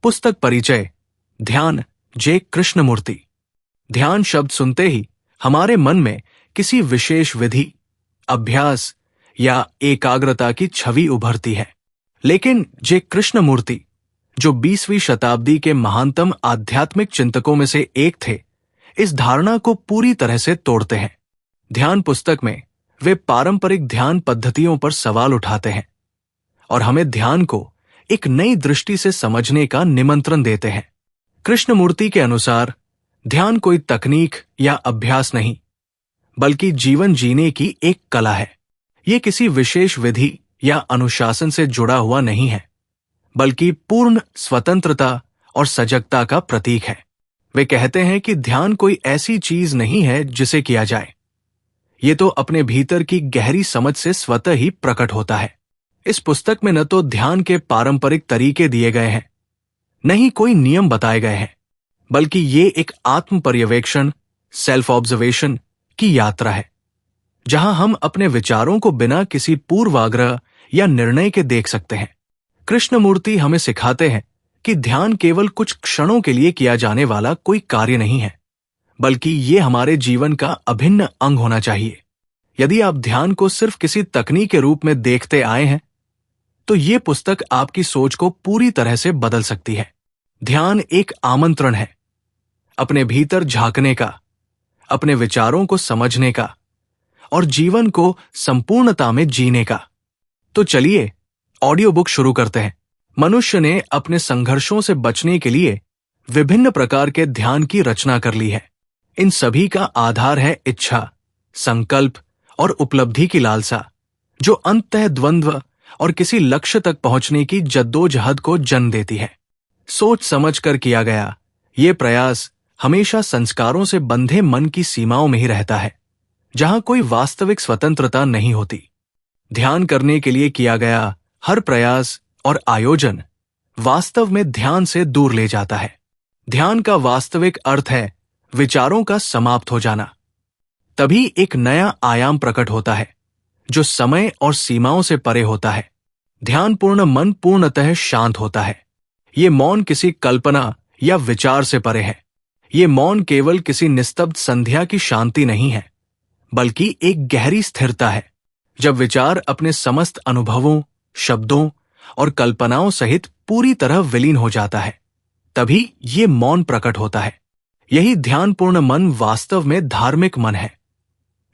पुस्तक परिचय। ध्यान, जे कृष्णमूर्ति। ध्यान शब्द सुनते ही हमारे मन में किसी विशेष विधि, अभ्यास या एकाग्रता की छवि उभरती है। लेकिन जे कृष्णमूर्ति, जो 20वीं शताब्दी के महानतम आध्यात्मिक चिंतकों में से एक थे, इस धारणा को पूरी तरह से तोड़ते हैं। ध्यान पुस्तक में वे पारंपरिक ध्यान पद्धतियों पर सवाल उठाते हैं और हमें ध्यान को एक नई दृष्टि से समझने का निमंत्रण देते हैं। कृष्णमूर्ति के अनुसार ध्यान कोई तकनीक या अभ्यास नहीं, बल्कि जीवन जीने की एक कला है। ये किसी विशेष विधि या अनुशासन से जुड़ा हुआ नहीं है, बल्कि पूर्ण स्वतंत्रता और सजगता का प्रतीक है। वे कहते हैं कि ध्यान कोई ऐसी चीज नहीं है जिसे किया जाए, ये तो अपने भीतर की गहरी समझ से स्वतः ही प्रकट होता है। इस पुस्तक में न तो ध्यान के पारंपरिक तरीके दिए गए हैं, न ही कोई नियम बताए गए हैं, बल्कि ये एक आत्म पर्यवेक्षण, सेल्फ ऑब्जर्वेशन की यात्रा है, जहां हम अपने विचारों को बिना किसी पूर्वाग्रह या निर्णय के देख सकते हैं। कृष्णमूर्ति हमें सिखाते हैं कि ध्यान केवल कुछ क्षणों के लिए किया जाने वाला कोई कार्य नहीं है, बल्कि ये हमारे जीवन का अभिन्न अंग होना चाहिए। यदि आप ध्यान को सिर्फ किसी तकनीक के रूप में देखते आए हैं, तो ये पुस्तक आपकी सोच को पूरी तरह से बदल सकती है। ध्यान एक आमंत्रण है, अपने भीतर झांकने का, अपने विचारों को समझने का और जीवन को संपूर्णता में जीने का। तो चलिए ऑडियो बुक शुरू करते हैं। मनुष्य ने अपने संघर्षों से बचने के लिए विभिन्न प्रकार के ध्यान की रचना कर ली है। इन सभी का आधार है इच्छा, संकल्प और उपलब्धि की लालसा, जो अंततः द्वंद्व और किसी लक्ष्य तक पहुंचने की जद्दोजहद को जन्म देती है। सोच समझ कर किया गया ये प्रयास हमेशा संस्कारों से बंधे मन की सीमाओं में ही रहता है, जहां कोई वास्तविक स्वतंत्रता नहीं होती। ध्यान करने के लिए किया गया हर प्रयास और आयोजन वास्तव में ध्यान से दूर ले जाता है। ध्यान का वास्तविक अर्थ है विचारों का समाप्त हो जाना। तभी एक नया आयाम प्रकट होता है, जो समय और सीमाओं से परे होता है। ध्यानपूर्ण मन पूर्णतः शांत होता है। ये मौन किसी कल्पना या विचार से परे है। ये मौन केवल किसी निस्तब्ध संध्या की शांति नहीं है, बल्कि एक गहरी स्थिरता है। जब विचार अपने समस्त अनुभवों, शब्दों और कल्पनाओं सहित पूरी तरह विलीन हो जाता है, तभी ये मौन प्रकट होता है। यही ध्यानपूर्ण मन वास्तव में धार्मिक मन है।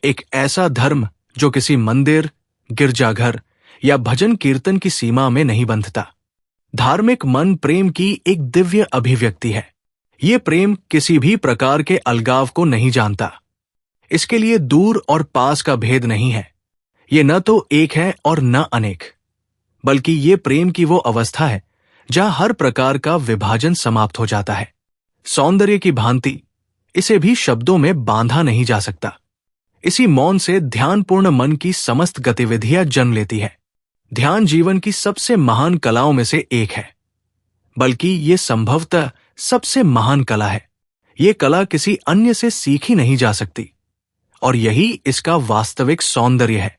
एक ऐसा धर्म जो किसी मंदिर, गिरजाघर या भजन कीर्तन की सीमा में नहीं बंधता। धार्मिक मन प्रेम की एक दिव्य अभिव्यक्ति है। ये प्रेम किसी भी प्रकार के अलगाव को नहीं जानता। इसके लिए दूर और पास का भेद नहीं है। ये न तो एक है और न अनेक, बल्कि ये प्रेम की वो अवस्था है जहां हर प्रकार का विभाजन समाप्त हो जाता है। सौंदर्य की भांति इसे भी शब्दों में बांधा नहीं जा सकता। इसी मौन से ध्यानपूर्ण मन की समस्त गतिविधियां जन्म लेती है। ध्यान जीवन की सबसे महान कलाओं में से एक है, बल्कि ये संभवतः सबसे महान कला है। ये कला किसी अन्य से सीखी नहीं जा सकती, और यही इसका वास्तविक सौंदर्य है।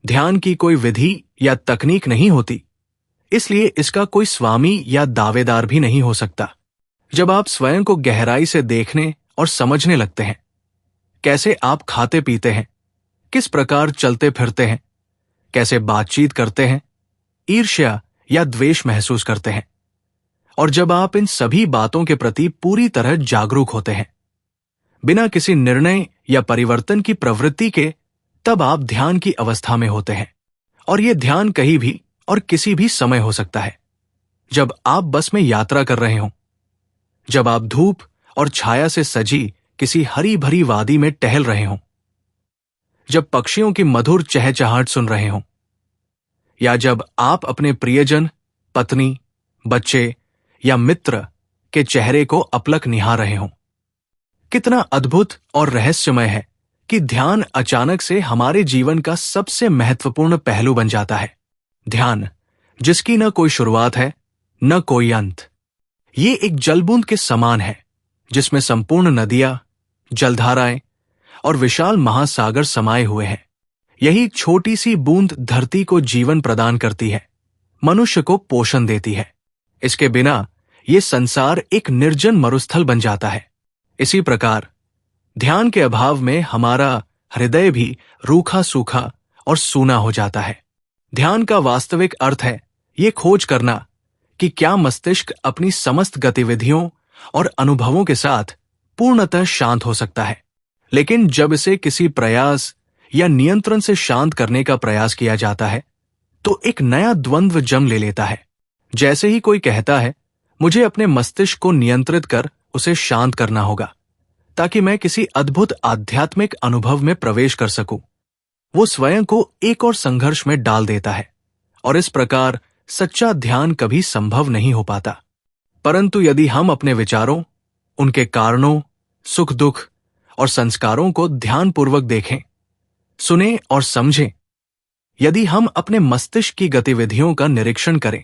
ध्यान की कोई विधि या तकनीक नहीं होती, इसलिए इसका कोई स्वामी या दावेदार भी नहीं हो सकता। जब आप स्वयं को गहराई से देखने और समझने लगते हैं, कैसे आप खाते पीते हैं, किस प्रकार चलते फिरते हैं, कैसे बातचीत करते हैं, ईर्ष्या या द्वेष महसूस करते हैं, और जब आप इन सभी बातों के प्रति पूरी तरह जागरूक होते हैं, बिना किसी निर्णय या परिवर्तन की प्रवृत्ति के, तब आप ध्यान की अवस्था में होते हैं। और यह ध्यान कहीं भी और किसी भी समय हो सकता है। जब आप बस में यात्रा कर रहे हों, जब आप धूप और छाया से सजी किसी हरी भरी वादी में टहल रहे हों, जब पक्षियों की मधुर चहचहाहट सुन रहे हों, या जब आप अपने प्रियजन, पत्नी, बच्चे या मित्र के चेहरे को अपलक निहार रहे हों। कितना अद्भुत और रहस्यमय है कि ध्यान अचानक से हमारे जीवन का सबसे महत्वपूर्ण पहलू बन जाता है। ध्यान, जिसकी न कोई शुरुआत है न कोई अंत, ये एक जलबूंद के समान है, जिसमें संपूर्ण नदियां, जलधाराएं और विशाल महासागर समाये हुए हैं। यही छोटी सी बूंद धरती को जीवन प्रदान करती है, मनुष्य को पोषण देती है। इसके बिना ये संसार एक निर्जन मरुस्थल बन जाता है। इसी प्रकार ध्यान के अभाव में हमारा हृदय भी रूखा सूखा और सूना हो जाता है। ध्यान का वास्तविक अर्थ है ये खोज करना कि क्या मस्तिष्क अपनी समस्त गतिविधियों और अनुभवों के साथ पूर्णतः शांत हो सकता है। लेकिन जब इसे किसी प्रयास या नियंत्रण से शांत करने का प्रयास किया जाता है तो एक नया द्वंद्व जन्म ले लेता है। जैसे ही कोई कहता है मुझे अपने मस्तिष्क को नियंत्रित कर उसे शांत करना होगा ताकि मैं किसी अद्भुत आध्यात्मिक अनुभव में प्रवेश कर सकूं, वो स्वयं को एक और संघर्ष में डाल देता है और इस प्रकार सच्चा ध्यान कभी संभव नहीं हो पाता। परंतु यदि हम अपने विचारों, उनके कारणों, सुख दुख और संस्कारों को ध्यानपूर्वक देखें, सुने और समझें, यदि हम अपने मस्तिष्क की गतिविधियों का निरीक्षण करें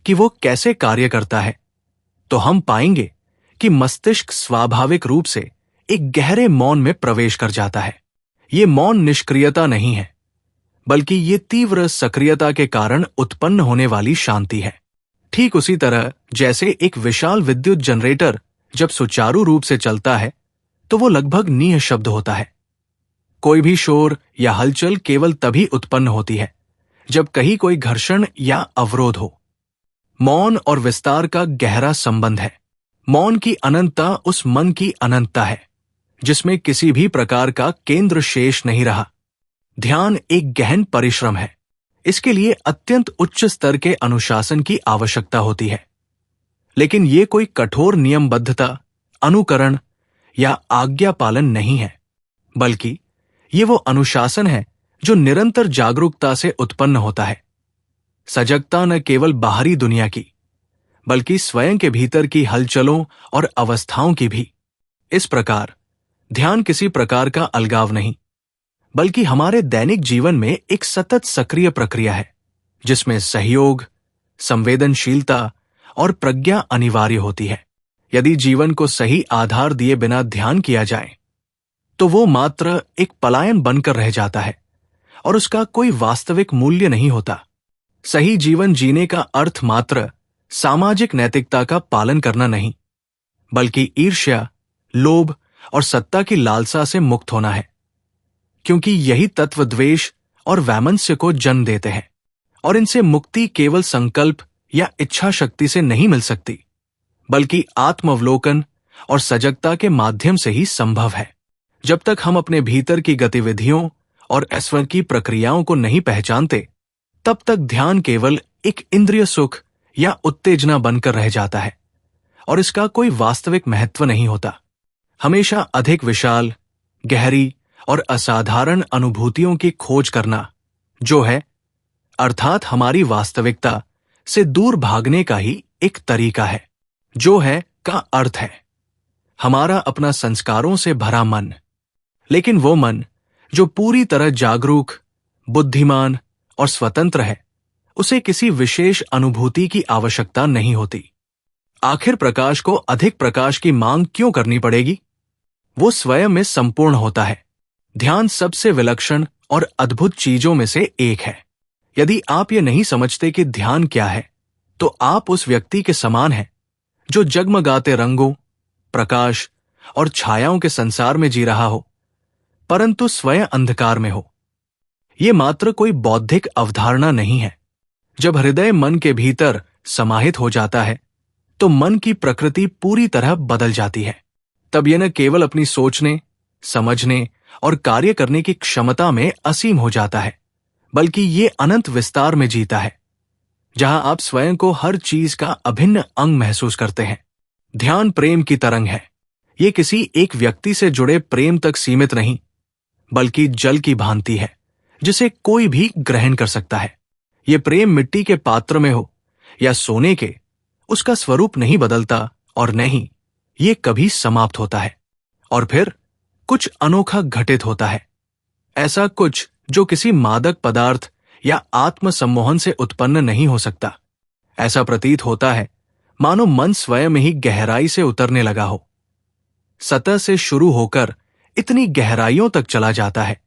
कि वो कैसे कार्य करता है, तो हम पाएंगे कि मस्तिष्क स्वाभाविक रूप से एक गहरे मौन में प्रवेश कर जाता है। ये मौन निष्क्रियता नहीं है, बल्कि ये तीव्र सक्रियता के कारण उत्पन्न होने वाली शांति है। ठीक उसी तरह जैसे एक विशाल विद्युत जनरेटर जब सुचारू रूप से चलता है तो वो लगभग निःशब्द होता है। कोई भी शोर या हलचल केवल तभी उत्पन्न होती है जब कहीं कोई घर्षण या अवरोध हो। मौन और विस्तार का गहरा संबंध है। मौन की अनंतता उस मन की अनंतता है जिसमें किसी भी प्रकार का केंद्र शेष नहीं रहा। ध्यान एक गहन परिश्रम है। इसके लिए अत्यंत उच्च स्तर के अनुशासन की आवश्यकता होती है। लेकिन ये कोई कठोर नियमबद्धता, अनुकरण या आज्ञा पालन नहीं है, बल्कि ये वो अनुशासन है जो निरंतर जागरूकता से उत्पन्न होता है। सजगता न केवल बाहरी दुनिया की, बल्कि स्वयं के भीतर की हलचलों और अवस्थाओं की भी। इस प्रकार ध्यान किसी प्रकार का अलगाव नहीं, बल्कि हमारे दैनिक जीवन में एक सतत सक्रिय प्रक्रिया है जिसमें सहयोग, संवेदनशीलता और प्रज्ञा अनिवार्य होती है। यदि जीवन को सही आधार दिए बिना ध्यान किया जाए तो वो मात्र एक पलायन बनकर रह जाता है और उसका कोई वास्तविक मूल्य नहीं होता। सही जीवन जीने का अर्थ मात्र सामाजिक नैतिकता का पालन करना नहीं, बल्कि ईर्ष्या, लोभ और सत्ता की लालसा से मुक्त होना है, क्योंकि यही तत्व द्वेष और वैमनस्य को जन्म देते हैं और इनसे मुक्ति केवल संकल्प या इच्छा शक्ति से नहीं मिल सकती, बल्कि आत्मावलोकन और सजगता के माध्यम से ही संभव है। जब तक हम अपने भीतर की गतिविधियों और ईश्वर की प्रक्रियाओं को नहीं पहचानते, तब तक ध्यान केवल एक इंद्रिय सुख या उत्तेजना बनकर रह जाता है और इसका कोई वास्तविक महत्व नहीं होता। हमेशा अधिक विशाल, गहरी और असाधारण अनुभूतियों की खोज करना जो है, अर्थात हमारी वास्तविकता से दूर भागने का ही एक तरीका है। जो है का अर्थ है हमारा अपना संस्कारों से भरा मन, लेकिन वो मन जो पूरी तरह जागरूक, बुद्धिमान और स्वतंत्र है, उसे किसी विशेष अनुभूति की आवश्यकता नहीं होती। आखिर प्रकाश को अधिक प्रकाश की मांग क्यों करनी पड़ेगी? वो स्वयं में संपूर्ण होता है। ध्यान सबसे विलक्षण और अद्भुत चीजों में से एक है। यदि आप ये नहीं समझते कि ध्यान क्या है, तो आप उस व्यक्ति के समान हैं जो जगमगाते रंगों, प्रकाश और छायाओं के संसार में जी रहा हो, परंतु स्वयं अंधकार में हो। ये मात्र कोई बौद्धिक अवधारणा नहीं है। जब हृदय मन के भीतर समाहित हो जाता है, तो मन की प्रकृति पूरी तरह बदल जाती है। तब यह न केवल अपनी सोचने, समझने और कार्य करने की क्षमता में असीम हो जाता है, बल्कि ये अनंत विस्तार में जीता है, जहां आप स्वयं को हर चीज का अभिन्न अंग महसूस करते हैं। ध्यान प्रेम की तरंग है। ये किसी एक व्यक्ति से जुड़े प्रेम तक सीमित नहीं, बल्कि जल की भांति है जिसे कोई भी ग्रहण कर सकता है। ये प्रेम मिट्टी के पात्र में हो या सोने के, उसका स्वरूप नहीं बदलता और नहीं ये कभी समाप्त होता है और फिर कुछ अनोखा घटित होता है। ऐसा कुछ जो किसी मादक पदार्थ या आत्म सम्मोहन से उत्पन्न नहीं हो सकता। ऐसा प्रतीत होता है मानो मन स्वयं ही गहराई से उतरने लगा हो। सतह से शुरू होकर इतनी गहराइयों तक चला जाता है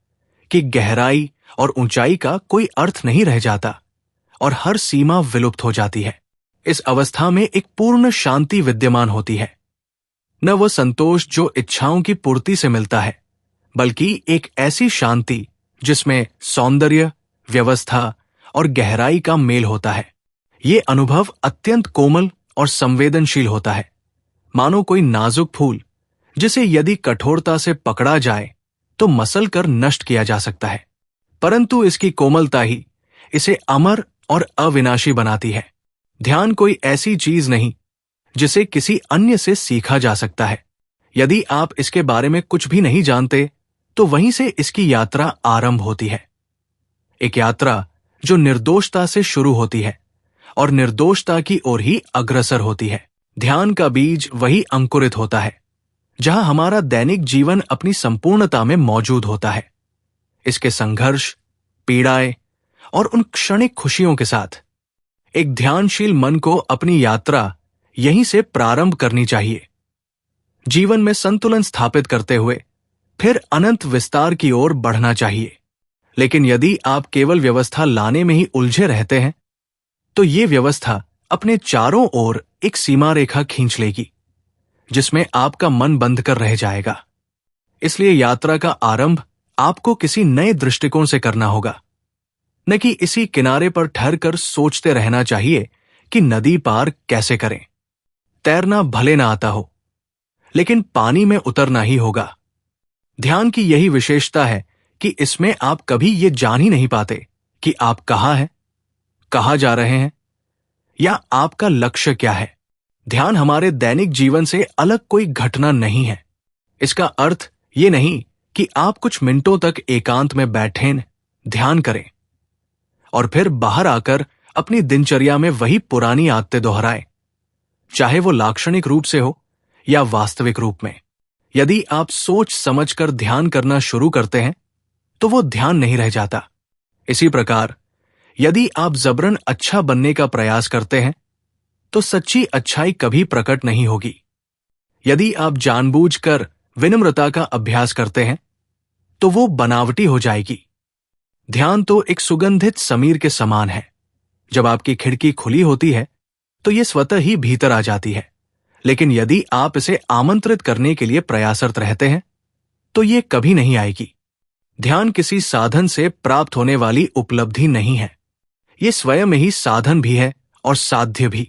कि गहराई और ऊंचाई का कोई अर्थ नहीं रह जाता और हर सीमा विलुप्त हो जाती है। इस अवस्था में एक पूर्ण शांति विद्यमान होती है। न वह संतोष जो इच्छाओं की पूर्ति से मिलता है, बल्कि एक ऐसी शांति जिसमें सौंदर्य, व्यवस्था और गहराई का मेल होता है। ये अनुभव अत्यंत कोमल और संवेदनशील होता है, मानो कोई नाजुक फूल जिसे यदि कठोरता से पकड़ा जाए तो मसल कर नष्ट किया जा सकता है, परंतु इसकी कोमलता ही इसे अमर और अविनाशी बनाती है। ध्यान कोई ऐसी चीज नहीं जिसे किसी अन्य से सीखा जा सकता है। यदि आप इसके बारे में कुछ भी नहीं जानते तो वहीं से इसकी यात्रा आरंभ होती है। एक यात्रा जो निर्दोषता से शुरू होती है और निर्दोषता की ओर ही अग्रसर होती है। ध्यान का बीज वही अंकुरित होता है जहां हमारा दैनिक जीवन अपनी संपूर्णता में मौजूद होता है, इसके संघर्ष, पीड़ाएं और उन क्षणिक खुशियों के साथ। एक ध्यानशील मन को अपनी यात्रा यहीं से प्रारंभ करनी चाहिए, जीवन में संतुलन स्थापित करते हुए फिर अनंत विस्तार की ओर बढ़ना चाहिए। लेकिन यदि आप केवल व्यवस्था लाने में ही उलझे रहते हैं तो ये व्यवस्था अपने चारों ओर एक सीमा रेखा खींच लेगी जिसमें आपका मन बंद कर रह जाएगा। इसलिए यात्रा का आरंभ आपको किसी नए दृष्टिकोण से करना होगा, न कि इसी किनारे पर ठहरकर सोचते रहना चाहिए कि नदी पार कैसे करें। तैरना भले ना आता हो, लेकिन पानी में उतरना ही होगा। ध्यान की यही विशेषता है कि इसमें आप कभी ये जान ही नहीं पाते कि आप कहाँ हैं, कहाँ जा रहे हैं या आपका लक्ष्य क्या है। ध्यान हमारे दैनिक जीवन से अलग कोई घटना नहीं है। इसका अर्थ ये नहीं कि आप कुछ मिनटों तक एकांत में बैठें, ध्यान करें और फिर बाहर आकर अपनी दिनचर्या में वही पुरानी आदतें दोहराएं, चाहे वो लाक्षणिक रूप से हो या वास्तविक रूप में। यदि आप सोच समझकर ध्यान करना शुरू करते हैं तो वो ध्यान नहीं रह जाता। इसी प्रकार यदि आप जबरन अच्छा बनने का प्रयास करते हैं तो सच्ची अच्छाई कभी प्रकट नहीं होगी। यदि आप जानबूझकर विनम्रता का अभ्यास करते हैं तो वो बनावटी हो जाएगी। ध्यान तो एक सुगंधित समीर के समान है। जब आपकी खिड़की खुली होती है तो ये स्वतः ही भीतर आ जाती है, लेकिन यदि आप इसे आमंत्रित करने के लिए प्रयासरत रहते हैं तो ये कभी नहीं आएगी। ध्यान किसी साधन से प्राप्त होने वाली उपलब्धि नहीं है, ये स्वयं ही साधन भी है और साध्य भी।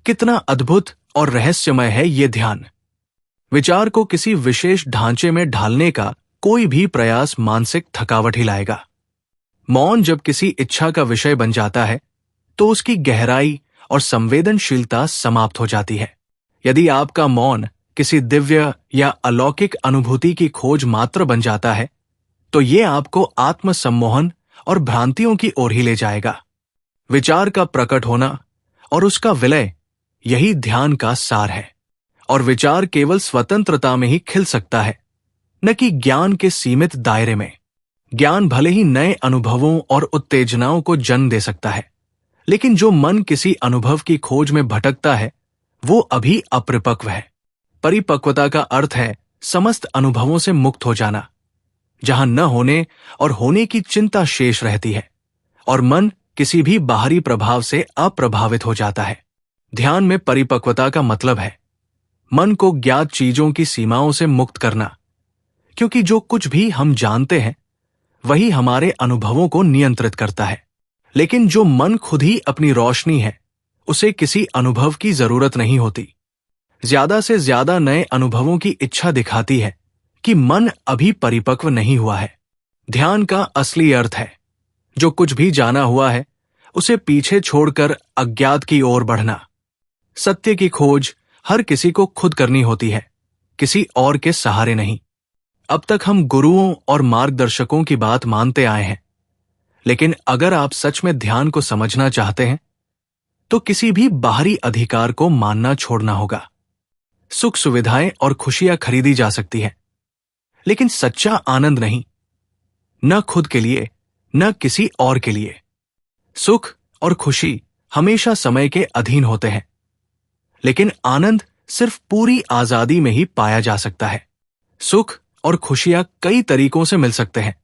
कितना अद्भुत और रहस्यमय है ये ध्यान। विचार को किसी विशेष ढांचे में ढालने का कोई भी प्रयास मानसिक थकावट ही लाएगा। मौन जब किसी इच्छा का विषय बन जाता है तो उसकी गहराई और संवेदनशीलता समाप्त हो जाती है। यदि आपका मौन किसी दिव्य या अलौकिक अनुभूति की खोज मात्र बन जाता है तो ये आपको आत्मसम्मोहन और भ्रांतियों की ओर ही ले जाएगा। विचार का प्रकट होना और उसका विलय, यही ध्यान का सार है। और विचार केवल स्वतंत्रता में ही खिल सकता है, न कि ज्ञान के सीमित दायरे में। ज्ञान भले ही नए अनुभवों और उत्तेजनाओं को जन्म दे सकता है, लेकिन जो मन किसी अनुभव की खोज में भटकता है वो अभी अपरिपक्व है। परिपक्वता का अर्थ है समस्त अनुभवों से मुक्त हो जाना, जहां न होने और होने की चिंता शेष रहती है और मन किसी भी बाहरी प्रभाव से अप्रभावित हो जाता है। ध्यान में परिपक्वता का मतलब है मन को ज्ञात चीजों की सीमाओं से मुक्त करना, क्योंकि जो कुछ भी हम जानते हैं वही हमारे अनुभवों को नियंत्रित करता है। लेकिन जो मन खुद ही अपनी रोशनी है, उसे किसी अनुभव की जरूरत नहीं होती। ज्यादा से ज्यादा नए अनुभवों की इच्छा दिखाती है कि मन अभी परिपक्व नहीं हुआ है। ध्यान का असली अर्थ है जो कुछ भी जाना हुआ है उसे पीछे छोड़कर अज्ञात की ओर बढ़ना। सत्य की खोज हर किसी को खुद करनी होती है, किसी और के सहारे नहीं। अब तक हम गुरुओं और मार्गदर्शकों की बात मानते आए हैं, लेकिन अगर आप सच में ध्यान को समझना चाहते हैं तो किसी भी बाहरी अधिकार को मानना छोड़ना होगा। सुख सुविधाएं और खुशियां खरीदी जा सकती हैं, लेकिन सच्चा आनंद नहीं, न खुद के लिए न किसी और के लिए। सुख और खुशी हमेशा समय के अधीन होते हैं, लेकिन आनंद सिर्फ पूरी आजादी में ही पाया जा सकता है। सुख और खुशियां कई तरीकों से मिल सकते हैं,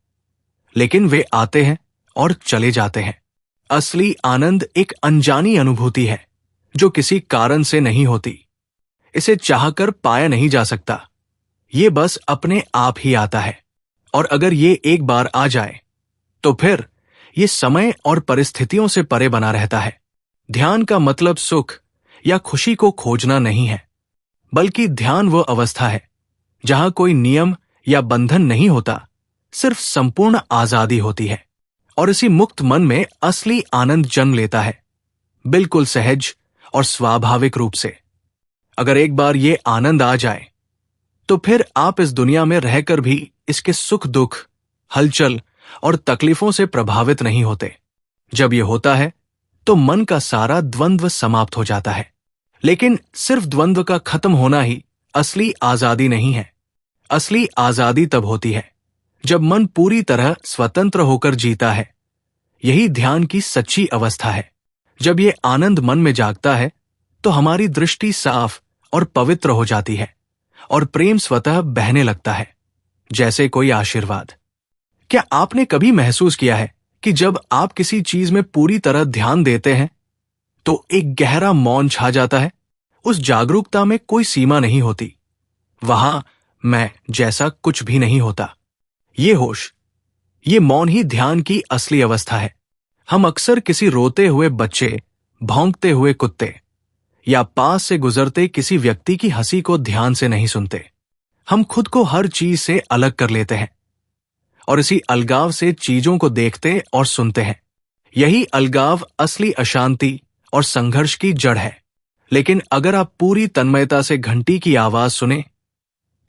लेकिन वे आते हैं और चले जाते हैं। असली आनंद एक अनजानी अनुभूति है जो किसी कारण से नहीं होती। इसे चाहकर पाया नहीं जा सकता, ये बस अपने आप ही आता है। और अगर ये एक बार आ जाए तो फिर ये समय और परिस्थितियों से परे बना रहता है। ध्यान का मतलब सुख या खुशी को खोजना नहीं है, बल्कि ध्यान वो अवस्था है जहां कोई नियम या बंधन नहीं होता, सिर्फ संपूर्ण आजादी होती है। और इसी मुक्त मन में असली आनंद जन्म लेता है, बिल्कुल सहज और स्वाभाविक रूप से। अगर एक बार ये आनंद आ जाए तो फिर आप इस दुनिया में रहकर भी इसके सुख दुख, हलचल और तकलीफों से प्रभावित नहीं होते। जब ये होता है तो मन का सारा द्वंद्व समाप्त हो जाता है। लेकिन सिर्फ द्वंद्व का खत्म होना ही असली आजादी नहीं है। असली आजादी तब होती है जब मन पूरी तरह स्वतंत्र होकर जीता है। यही ध्यान की सच्ची अवस्था है। जब ये आनंद मन में जागता है तो हमारी दृष्टि साफ और पवित्र हो जाती है और प्रेम स्वतः बहने लगता है, जैसे कोई आशीर्वाद। क्या आपने कभी महसूस किया है कि जब आप किसी चीज में पूरी तरह ध्यान देते हैं तो एक गहरा मौन छा जाता है? उस जागरूकता में कोई सीमा नहीं होती। वहां मैं जैसा कुछ भी नहीं होता। ये होश, ये मौन ही ध्यान की असली अवस्था है। हम अक्सर किसी रोते हुए बच्चे, भौंकते हुए कुत्ते या पास से गुजरते किसी व्यक्ति की हंसी को ध्यान से नहीं सुनते। हम खुद को हर चीज से अलग कर लेते हैं और इसी अलगाव से चीजों को देखते और सुनते हैं। यही अलगाव असली अशांति और संघर्ष की जड़ है। लेकिन अगर आप पूरी तन्मयता से घंटी की आवाज सुने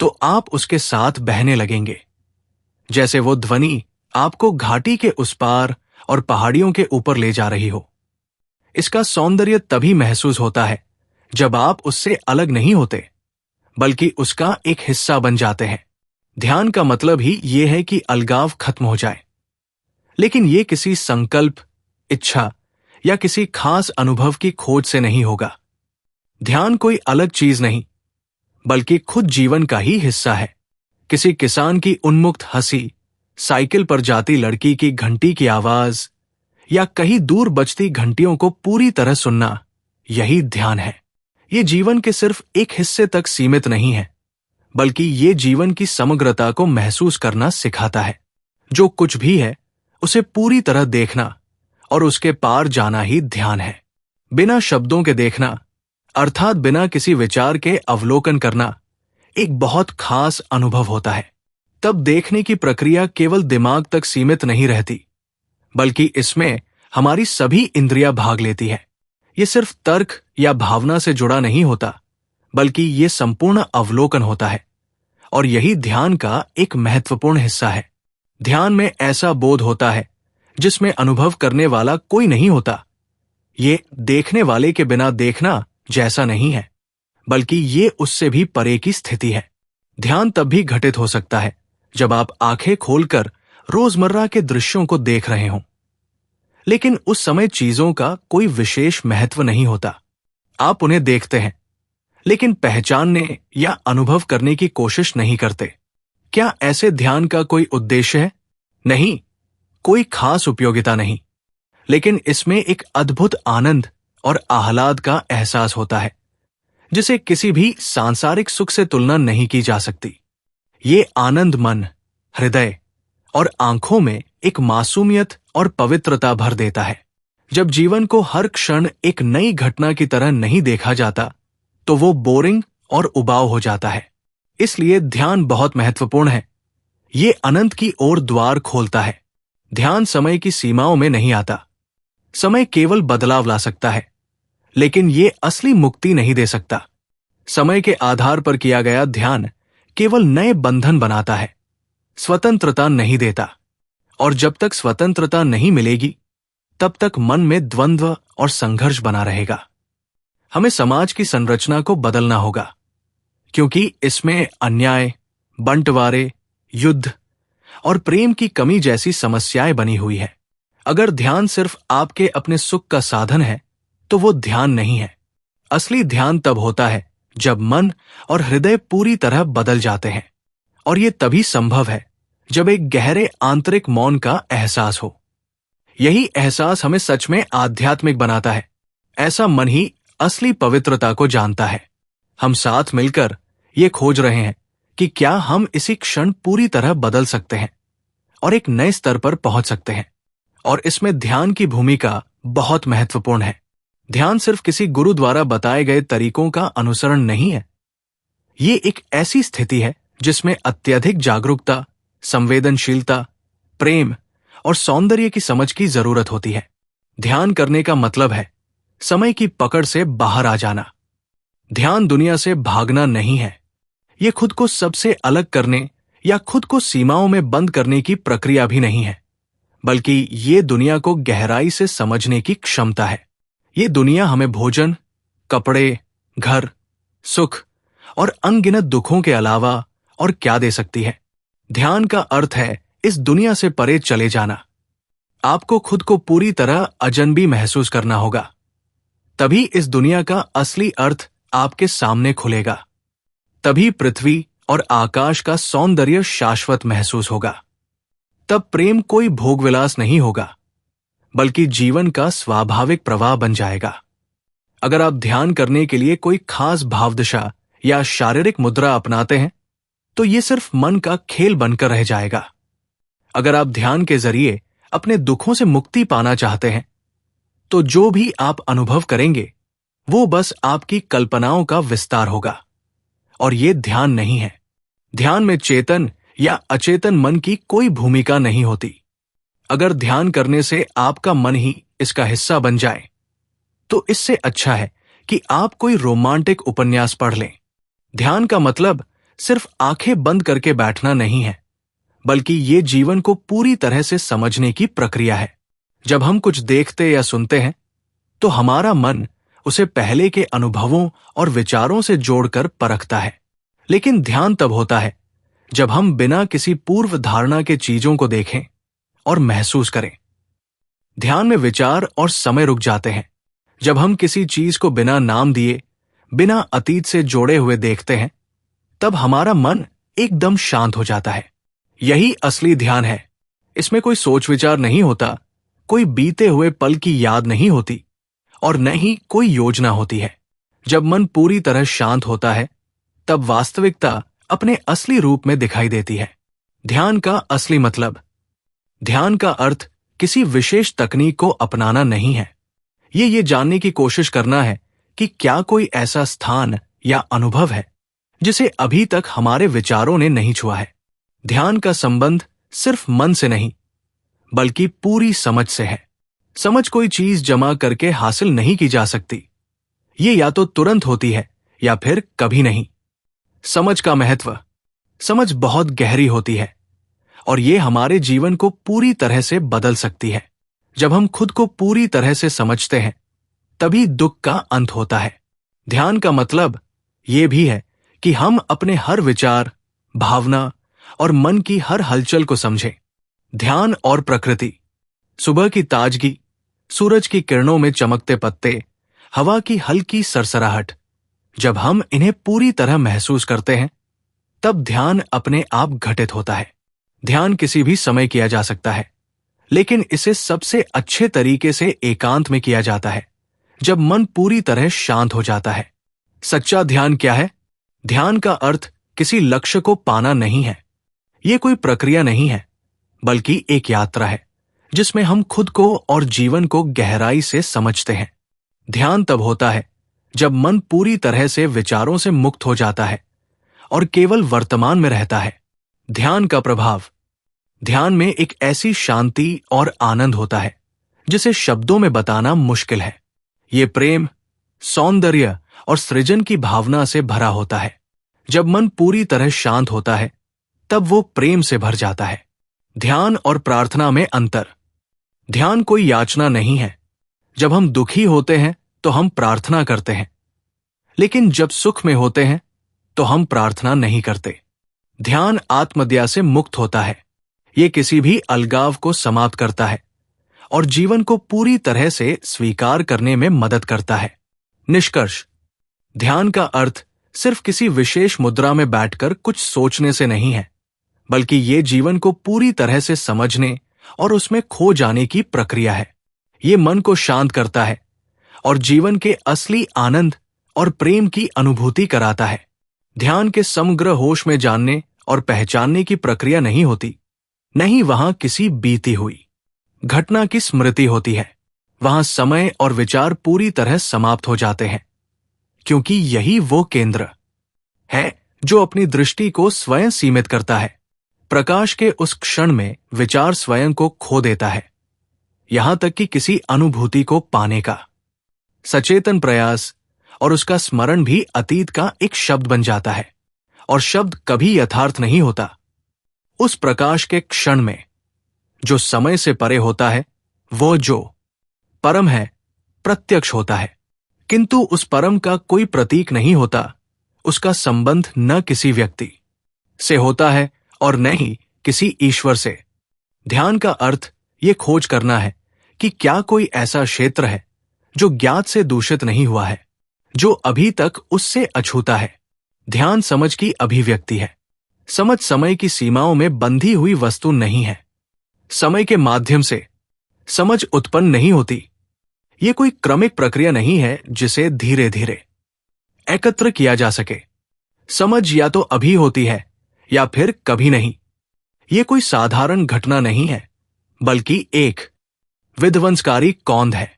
तो आप उसके साथ बहने लगेंगे, जैसे वो ध्वनि आपको घाटी के उस पार और पहाड़ियों के ऊपर ले जा रही हो। इसका सौंदर्य तभी महसूस होता है जब आप उससे अलग नहीं होते, बल्कि उसका एक हिस्सा बन जाते हैं। ध्यान का मतलब ही ये है कि अलगाव खत्म हो जाए। लेकिन ये किसी संकल्प, इच्छा या किसी खास अनुभव की खोज से नहीं होगा। ध्यान कोई अलग चीज नहीं, बल्कि खुद जीवन का ही हिस्सा है। किसी किसान की उन्मुक्त हंसी, साइकिल पर जाती लड़की की घंटी की आवाज या कहीं दूर बजती घंटियों को पूरी तरह सुनना, यही ध्यान है। ये जीवन के सिर्फ एक हिस्से तक सीमित नहीं है, बल्कि ये जीवन की समग्रता को महसूस करना सिखाता है। जो कुछ भी है उसे पूरी तरह देखना और उसके पार जाना ही ध्यान है। बिना शब्दों के देखना, अर्थात बिना किसी विचार के अवलोकन करना, एक बहुत खास अनुभव होता है। तब देखने की प्रक्रिया केवल दिमाग तक सीमित नहीं रहती, बल्कि इसमें हमारी सभी इंद्रियां भाग लेती है। ये सिर्फ तर्क या भावना से जुड़ा नहीं होता, बल्कि ये संपूर्ण अवलोकन होता है। और यही ध्यान का एक महत्वपूर्ण हिस्सा है। ध्यान में ऐसा बोध होता है जिसमें अनुभव करने वाला कोई नहीं होता। ये देखने वाले के बिना देखना जैसा नहीं है, बल्कि ये उससे भी परे की स्थिति है। ध्यान तब भी घटित हो सकता है जब आप आंखें खोलकर रोजमर्रा के दृश्यों को देख रहे हों। लेकिन उस समय चीजों का कोई विशेष महत्व नहीं होता। आप उन्हें देखते हैं, लेकिन पहचानने या अनुभव करने की कोशिश नहीं करते। क्या ऐसे ध्यान का कोई उद्देश्य है? नहीं, कोई खास उपयोगिता नहीं। लेकिन इसमें एक अद्भुत आनंद और आह्लाद का एहसास होता है, जिसे किसी भी सांसारिक सुख से तुलना नहीं की जा सकती। ये आनंद मन, हृदय और आंखों में एक मासूमियत और पवित्रता भर देता है। जब जीवन को हर क्षण एक नई घटना की तरह नहीं देखा जाता तो वो बोरिंग और उबाऊ हो जाता है। इसलिए ध्यान बहुत महत्वपूर्ण है। ये अनंत की ओर द्वार खोलता है। ध्यान समय की सीमाओं में नहीं आता। समय केवल बदलाव ला सकता है, लेकिन ये असली मुक्ति नहीं दे सकता। समय के आधार पर किया गया ध्यान केवल नए बंधन बनाता है, स्वतंत्रता नहीं देता। और जब तक स्वतंत्रता नहीं मिलेगी, तब तक मन में द्वंद्व और संघर्ष बना रहेगा। हमें समाज की संरचना को बदलना होगा, क्योंकि इसमें अन्याय, बंटवारे, युद्ध और प्रेम की कमी जैसी समस्याएं बनी हुई है। अगर ध्यान सिर्फ आपके अपने सुख का साधन है, तो वो ध्यान नहीं है। असली ध्यान तब होता है जब मन और हृदय पूरी तरह बदल जाते हैं। और ये तभी संभव है जब एक गहरे आंतरिक मौन का एहसास हो। यही एहसास हमें सच में आध्यात्मिक बनाता है। ऐसा मन ही असली पवित्रता को जानता है। हम साथ मिलकर ये खोज रहे हैं कि क्या हम इसी क्षण पूरी तरह बदल सकते हैं और एक नए स्तर पर पहुंच सकते हैं। और इसमें ध्यान की भूमिका बहुत महत्वपूर्ण है। ध्यान सिर्फ किसी गुरु द्वारा बताए गए तरीकों का अनुसरण नहीं है। ये एक ऐसी स्थिति है जिसमें अत्यधिक जागरूकता, संवेदनशीलता, प्रेम और सौंदर्य की समझ की जरूरत होती है। ध्यान करने का मतलब है समय की पकड़ से बाहर आ जाना। ध्यान दुनिया से भागना नहीं है। ये खुद को सबसे अलग करने या खुद को सीमाओं में बंद करने की प्रक्रिया भी नहीं है, बल्कि ये दुनिया को गहराई से समझने की क्षमता है। ये दुनिया हमें भोजन, कपड़े, घर, सुख और अनगिनत दुखों के अलावा और क्या दे सकती है। ध्यान का अर्थ है इस दुनिया से परे चले जाना। आपको खुद को पूरी तरह अजनबी महसूस करना होगा। तभी इस दुनिया का असली अर्थ आपके सामने खुलेगा। तभी पृथ्वी और आकाश का सौंदर्य शाश्वत महसूस होगा। तब प्रेम कोई भोगविलास नहीं होगा, बल्कि जीवन का स्वाभाविक प्रवाह बन जाएगा। अगर आप ध्यान करने के लिए कोई खास भावदशा या शारीरिक मुद्रा अपनाते हैं, तो ये सिर्फ मन का खेल बनकर रह जाएगा। अगर आप ध्यान के जरिए अपने दुखों से मुक्ति पाना चाहते हैं, तो जो भी आप अनुभव करेंगे वो बस आपकी कल्पनाओं का विस्तार होगा, और ये ध्यान नहीं है। ध्यान में चेतन या अचेतन मन की कोई भूमिका नहीं होती। अगर ध्यान करने से आपका मन ही इसका हिस्सा बन जाए, तो इससे अच्छा है कि आप कोई रोमांटिक उपन्यास पढ़ लें। ध्यान का मतलब सिर्फ आंखें बंद करके बैठना नहीं है, बल्कि ये जीवन को पूरी तरह से समझने की प्रक्रिया है। जब हम कुछ देखते या सुनते हैं, तो हमारा मन उसे पहले के अनुभवों और विचारों से जोड़कर परखता है। लेकिन ध्यान तब होता है जब हम बिना किसी पूर्व धारणा के चीजों को देखें और महसूस करें। ध्यान में विचार और समय रुक जाते हैं। जब हम किसी चीज को बिना नाम दिए, बिना अतीत से जोड़े हुए देखते हैं, तब हमारा मन एकदम शांत हो जाता है। यही असली ध्यान है। इसमें कोई सोच विचार नहीं होता, कोई बीते हुए पल की याद नहीं होती, और न ही कोई योजना होती है। जब मन पूरी तरह शांत होता है, तब वास्तविकता अपने असली रूप में दिखाई देती है। ध्यान का असली मतलब, ध्यान का अर्थ किसी विशेष तकनीक को अपनाना नहीं है। ये जानने की कोशिश करना है कि क्या कोई ऐसा स्थान या अनुभव है जिसे अभी तक हमारे विचारों ने नहीं छुआ है। ध्यान का संबंध सिर्फ मन से नहीं, बल्कि पूरी समझ से है। समझ कोई चीज जमा करके हासिल नहीं की जा सकती। ये या तो तुरंत होती है या फिर कभी नहीं। समझ का महत्व, समझ बहुत गहरी होती है, और ये हमारे जीवन को पूरी तरह से बदल सकती है। जब हम खुद को पूरी तरह से समझते हैं, तभी दुख का अंत होता है। ध्यान का मतलब ये भी है कि हम अपने हर विचार, भावना और मन की हर हलचल को समझें। ध्यान और प्रकृति, सुबह की ताजगी, सूरज की किरणों में चमकते पत्ते, हवा की हल्की सरसराहट, जब हम इन्हें पूरी तरह महसूस करते हैं, तब ध्यान अपने आप घटित होता है। ध्यान किसी भी समय किया जा सकता है, लेकिन इसे सबसे अच्छे तरीके से एकांत में किया जाता है, जब मन पूरी तरह शांत हो जाता है। सच्चा ध्यान क्या है? ध्यान का अर्थ किसी लक्ष्य को पाना नहीं है। यह कोई प्रक्रिया नहीं है, बल्कि एक यात्रा है जिसमें हम खुद को और जीवन को गहराई से समझते हैं। ध्यान तब होता है जब मन पूरी तरह से विचारों से मुक्त हो जाता है और केवल वर्तमान में रहता है। ध्यान का प्रभाव, ध्यान में एक ऐसी शांति और आनंद होता है जिसे शब्दों में बताना मुश्किल है। ये प्रेम, सौंदर्य और सृजन की भावना से भरा होता है। जब मन पूरी तरह शांत होता है, तब वो प्रेम से भर जाता है। ध्यान और प्रार्थना में अंतर, ध्यान कोई याचना नहीं है। जब हम दुखी होते हैं तो हम प्रार्थना करते हैं, लेकिन जब सुख में होते हैं तो हम प्रार्थना नहीं करते। ध्यान आत्मदया से मुक्त होता है। ये किसी भी अलगाव को समाप्त करता है और जीवन को पूरी तरह से स्वीकार करने में मदद करता है। निष्कर्ष, ध्यान का अर्थ सिर्फ किसी विशेष मुद्रा में बैठकर कुछ सोचने से नहीं है, बल्कि ये जीवन को पूरी तरह से समझने और उसमें खो जाने की प्रक्रिया है। ये मन को शांत करता है और जीवन के असली आनंद और प्रेम की अनुभूति कराता है। ध्यान के समग्र होश में जानने और पहचानने की प्रक्रिया नहीं होती। नहीं वहां किसी बीती हुई घटना की स्मृति होती है। वहां समय और विचार पूरी तरह समाप्त हो जाते हैं, क्योंकि यही वो केंद्र है जो अपनी दृष्टि को स्वयं सीमित करता है। प्रकाश के उस क्षण में विचार स्वयं को खो देता है, यहां तक कि किसी अनुभूति को पाने का सचेतन प्रयास और उसका स्मरण भी अतीत का एक शब्द बन जाता है, और शब्द कभी यथार्थ नहीं होता। उस प्रकाश के क्षण में जो समय से परे होता है, वो जो परम है, प्रत्यक्ष होता है। किंतु उस परम का कोई प्रतीक नहीं होता। उसका संबंध न किसी व्यक्ति से होता है और न ही किसी ईश्वर से। ध्यान का अर्थ ये खोज करना है कि क्या कोई ऐसा क्षेत्र है जो ज्ञात से दूषित नहीं हुआ है, जो अभी तक उससे अछूता है। ध्यान समझ की अभिव्यक्ति है। समझ समय की सीमाओं में बंधी हुई वस्तु नहीं है। समय के माध्यम से समझ उत्पन्न नहीं होती। ये कोई क्रमिक प्रक्रिया नहीं है जिसे धीरे धीरे एकत्र किया जा सके। समझ या तो अभी होती है या फिर कभी नहीं। ये कोई साधारण घटना नहीं है, बल्कि एक विध्वंसकारी कौंध है।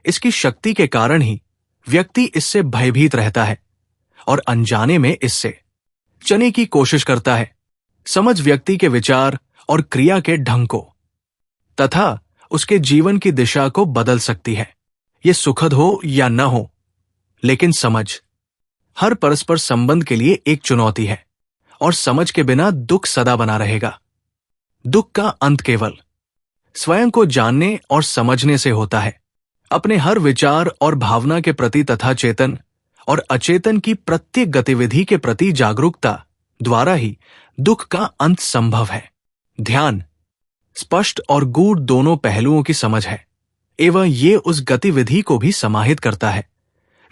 इसकी शक्ति के कारण ही व्यक्ति इससे भयभीत रहता है और अनजाने में इससे चने की कोशिश करता है। समझ व्यक्ति के विचार और क्रिया के ढंग को तथा उसके जीवन की दिशा को बदल सकती है। ये सुखद हो या न हो, लेकिन समझ हर परस्पर संबंध के लिए एक चुनौती है, और समझ के बिना दुख सदा बना रहेगा। दुख का अंत केवल स्वयं को जानने और समझने से होता है। अपने हर विचार और भावना के प्रति तथा चेतन और अचेतन की प्रत्येक गतिविधि के प्रति जागरूकता द्वारा ही दुख का अंत संभव है। ध्यान स्पष्ट और गूढ़ दोनों पहलुओं की समझ है, एवं ये उस गतिविधि को भी समाहित करता है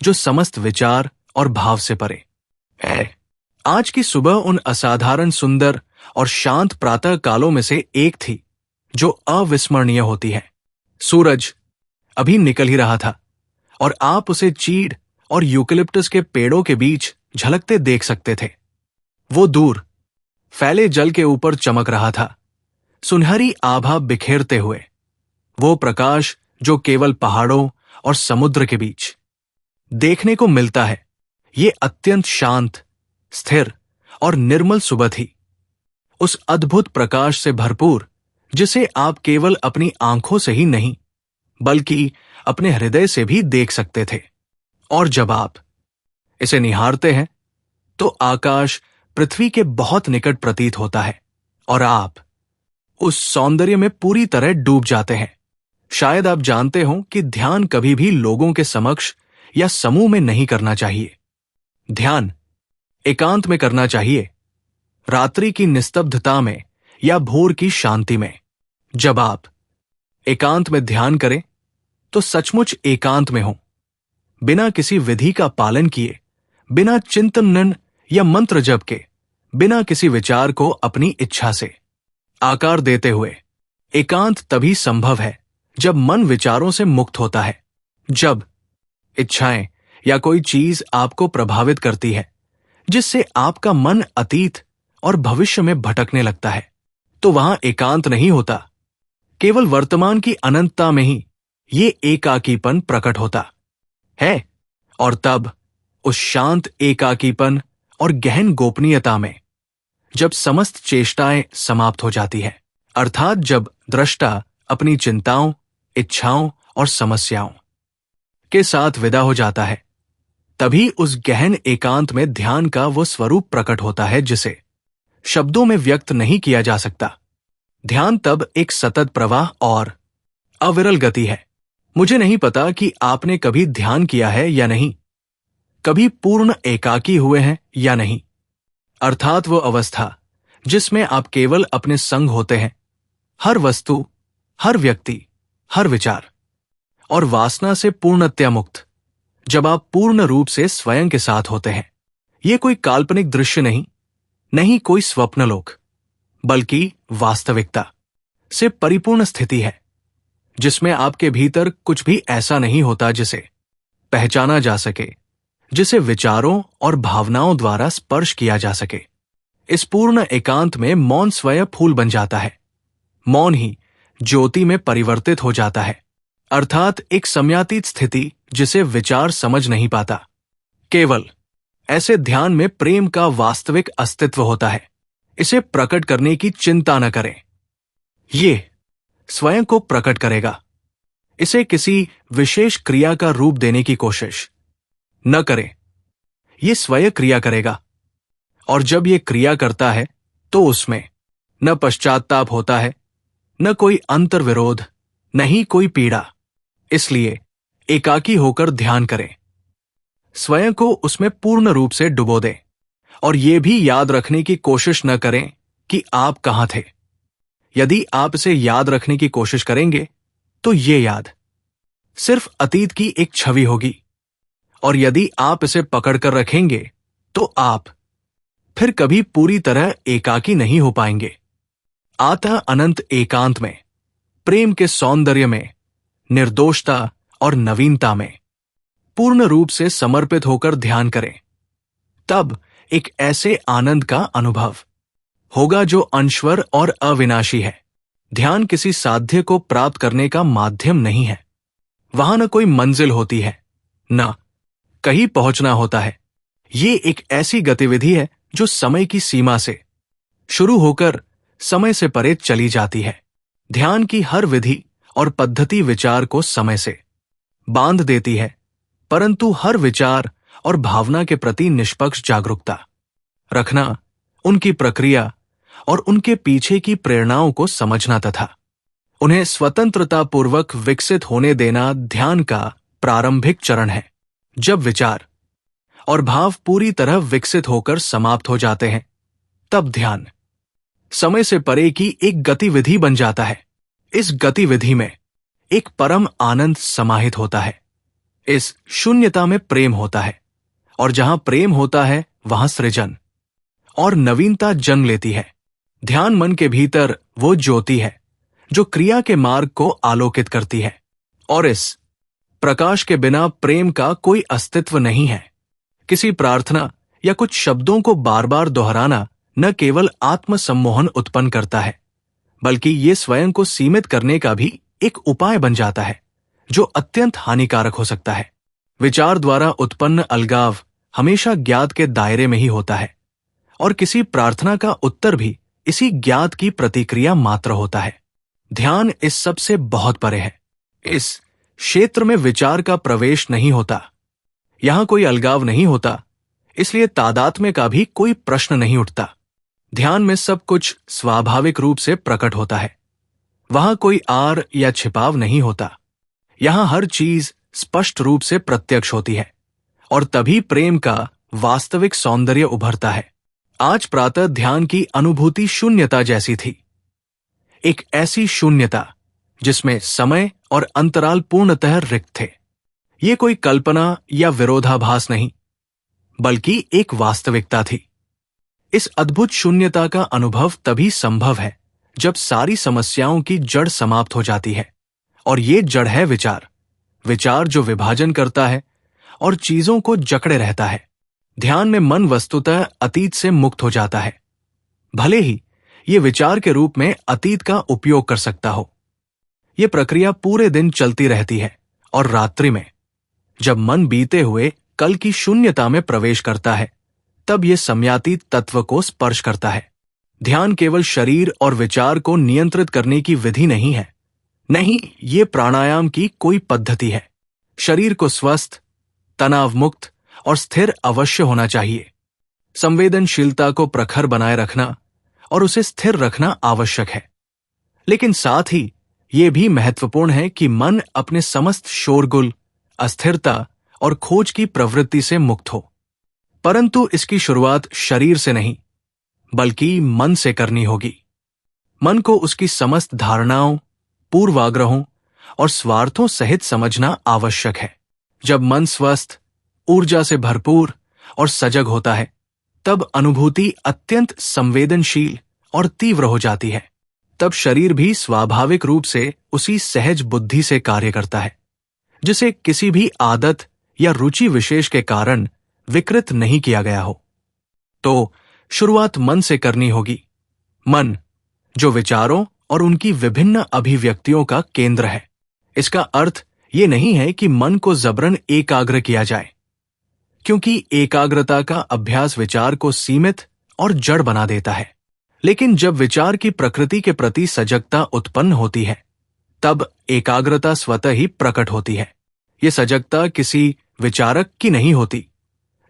जो समस्त विचार और भाव से परे है। आज की सुबह उन असाधारण सुंदर और शांत प्रातः कालों में से एक थी जो अविस्मरणीय होती है। सूरज अभी निकल ही रहा था और आप उसे चीड़ और यूकेलिप्टस के पेड़ों के बीच झलकते देख सकते थे। वो दूर फैले जल के ऊपर चमक रहा था, सुनहरी आभा बिखेरते हुए। वो प्रकाश जो केवल पहाड़ों और समुद्र के बीच देखने को मिलता है। ये अत्यंत शांत, स्थिर और निर्मल सुबह थी, उस अद्भुत प्रकाश से भरपूर जिसे आप केवल अपनी आंखों से ही नहीं बल्कि अपने हृदय से भी देख सकते थे। और जब आप इसे निहारते हैं तो आकाश पृथ्वी के बहुत निकट प्रतीत होता है और आप उस सौंदर्य में पूरी तरह डूब जाते हैं। शायद आप जानते हो कि ध्यान कभी भी लोगों के समक्ष या समूह में नहीं करना चाहिए। ध्यान एकांत में करना चाहिए, रात्रि की निस्तब्धता में या भोर की शांति में। जब आप एकांत में ध्यान करें तो सचमुच एकांत में हो, बिना किसी विधि का पालन किए, बिना चिंतन या मंत्र जप के, बिना किसी विचार को अपनी इच्छा से आकार देते हुए। एकांत तभी संभव है जब मन विचारों से मुक्त होता है, जब इच्छाएं या कोई चीज आपको प्रभावित करती है जिससे आपका मन अतीत और भविष्य में भटकने लगता है, तो वहां एकांत नहीं होता। केवल वर्तमान की अनंतता में ही ये एकाकीपन प्रकट होता है, और तब उस शांत एकाकीपन और गहन गोपनीयता में जब समस्त चेष्टाएं समाप्त हो जाती है, अर्थात जब दृष्टा अपनी चिंताओं, इच्छाओं और समस्याओं के साथ विदा हो जाता है, तभी उस गहन एकांत में ध्यान का वो स्वरूप प्रकट होता है जिसे शब्दों में व्यक्त नहीं किया जा सकता। ध्यान तब एक सतत प्रवाह और अविरल गति है। मुझे नहीं पता कि आपने कभी ध्यान किया है या नहीं, कभी पूर्ण एकाकी हुए हैं या नहीं, अर्थात वो अवस्था जिसमें आप केवल अपने संग होते हैं, हर वस्तु, हर व्यक्ति, हर विचार और वासना से पूर्णतया मुक्त, जब आप पूर्ण रूप से स्वयं के साथ होते हैं। ये कोई काल्पनिक दृश्य नहीं कोई स्वप्नलोक, बल्कि वास्तविकता से परिपूर्ण स्थिति है जिसमें आपके भीतर कुछ भी ऐसा नहीं होता जिसे पहचाना जा सके, जिसे विचारों और भावनाओं द्वारा स्पर्श किया जा सके। इस पूर्ण एकांत में मौन स्वयं फूल बन जाता है। मौन ही ज्योति में परिवर्तित हो जाता है, अर्थात एक समयातीत स्थिति जिसे विचार समझ नहीं पाता। केवल ऐसे ध्यान में प्रेम का वास्तविक अस्तित्व होता है। इसे प्रकट करने की चिंता न करें, ये स्वयं को प्रकट करेगा। इसे किसी विशेष क्रिया का रूप देने की कोशिश न करें, ये स्वयं क्रिया करेगा। और जब ये क्रिया करता है तो उसमें न पश्चाताप होता है, न कोई अंतर्विरोध, न ही कोई पीड़ा। इसलिए एकाकी होकर ध्यान करें, स्वयं को उसमें पूर्ण रूप से डुबो दें और ये भी याद रखने की कोशिश न करें कि आप कहां थे। यदि आप इसे याद रखने की कोशिश करेंगे तो ये याद सिर्फ अतीत की एक छवि होगी, और यदि आप इसे पकड़कर रखेंगे तो आप फिर कभी पूरी तरह एकाकी नहीं हो पाएंगे। आता अनंत एकांत में, प्रेम के सौंदर्य में, निर्दोषता और नवीनता में पूर्ण रूप से समर्पित होकर ध्यान करें। तब एक ऐसे आनंद का अनुभव होगा जो अनश्वर और अविनाशी है। ध्यान किसी साध्य को प्राप्त करने का माध्यम नहीं है। वहां न कोई मंजिल होती है, न कहीं पहुंचना होता है। ये एक ऐसी गतिविधि है जो समय की सीमा से शुरू होकर समय से परे चली जाती है। ध्यान की हर विधि और पद्धति विचार को समय से बांध देती है, परंतु हर विचार और भावना के प्रति निष्पक्ष जागरूकता रखना, उनकी प्रक्रिया और उनके पीछे की प्रेरणाओं को समझना तथा उन्हें स्वतंत्रतापूर्वक विकसित होने देना ध्यान का प्रारंभिक चरण है। जब विचार और भाव पूरी तरह विकसित होकर समाप्त हो जाते हैं, तब ध्यान समय से परे की एक गतिविधि बन जाता है। इस गतिविधि में एक परम आनंद समाहित होता है। इस शून्यता में प्रेम होता है, और जहां प्रेम होता है वहां सृजन और नवीनता जन्म लेती है। ध्यान मन के भीतर वो ज्योति है जो क्रिया के मार्ग को आलोकित करती है, और इस प्रकाश के बिना प्रेम का कोई अस्तित्व नहीं है। किसी प्रार्थना या कुछ शब्दों को बार बार दोहराना न केवल आत्मसम्मोहन उत्पन्न करता है, बल्कि ये स्वयं को सीमित करने का भी एक उपाय बन जाता है, जो अत्यंत हानिकारक हो सकता है। विचार द्वारा उत्पन्न अलगाव हमेशा ज्ञात के दायरे में ही होता है, और किसी प्रार्थना का उत्तर भी इसी ज्ञात की प्रतिक्रिया मात्र होता है। ध्यान इस सब से बहुत परे है। इस क्षेत्र में विचार का प्रवेश नहीं होता, यहां कोई अलगाव नहीं होता, इसलिए तादात्म्य का भी कोई प्रश्न नहीं उठता। ध्यान में सब कुछ स्वाभाविक रूप से प्रकट होता है। वहां कोई आर या छिपाव नहीं होता। यहां हर चीज स्पष्ट रूप से प्रत्यक्ष होती है, और तभी प्रेम का वास्तविक सौंदर्य उभरता है। आज प्रातः ध्यान की अनुभूति शून्यता जैसी थी, एक ऐसी शून्यता जिसमें समय और अंतराल पूर्णतः रिक्त थे। ये कोई कल्पना या विरोधाभास नहीं, बल्कि एक वास्तविकता थी। इस अद्भुत शून्यता का अनुभव तभी संभव है जब सारी समस्याओं की जड़ समाप्त हो जाती है, और ये जड़ है विचार। विचार जो विभाजन करता है और चीजों को जकड़े रहता है। ध्यान में मन वस्तुतः अतीत से मुक्त हो जाता है, भले ही ये विचार के रूप में अतीत का उपयोग कर सकता हो। ये प्रक्रिया पूरे दिन चलती रहती है, और रात्रि में जब मन बीते हुए कल की शून्यता में प्रवेश करता है, तब ये समयातीत तत्व को स्पर्श करता है। ध्यान केवल शरीर और विचार को नियंत्रित करने की विधि नहीं है, नहीं, ये प्राणायाम की कोई पद्धति है। शरीर को स्वस्थ, तनाव मुक्त और स्थिर अवश्य होना चाहिए। संवेदनशीलता को प्रखर बनाए रखना और उसे स्थिर रखना आवश्यक है, लेकिन साथ ही ये भी महत्वपूर्ण है कि मन अपने समस्त शोरगुल, अस्थिरता और खोज की प्रवृत्ति से मुक्त हो। परंतु इसकी शुरुआत शरीर से नहीं, बल्कि मन से करनी होगी। मन को उसकी समस्त धारणाओं, पूर्वाग्रहों और स्वार्थों सहित समझना आवश्यक है। जब मन स्वस्थ, ऊर्जा से भरपूर और सजग होता है, तब अनुभूति अत्यंत संवेदनशील और तीव्र हो जाती है। तब शरीर भी स्वाभाविक रूप से उसी सहज बुद्धि से कार्य करता है, जिसे किसी भी आदत या रुचि विशेष के कारण विकृत नहीं किया गया हो। तो शुरुआत मन से करनी होगी। मन, जो विचारों और उनकी विभिन्न अभिव्यक्तियों का केंद्र है। इसका अर्थ ये नहीं है कि मन को जबरन एकाग्र किया जाए, क्योंकि एकाग्रता का अभ्यास विचार को सीमित और जड़ बना देता है। लेकिन जब विचार की प्रकृति के प्रति सजगता उत्पन्न होती है, तब एकाग्रता स्वतः ही प्रकट होती है। ये सजगता किसी विचारक की नहीं होती,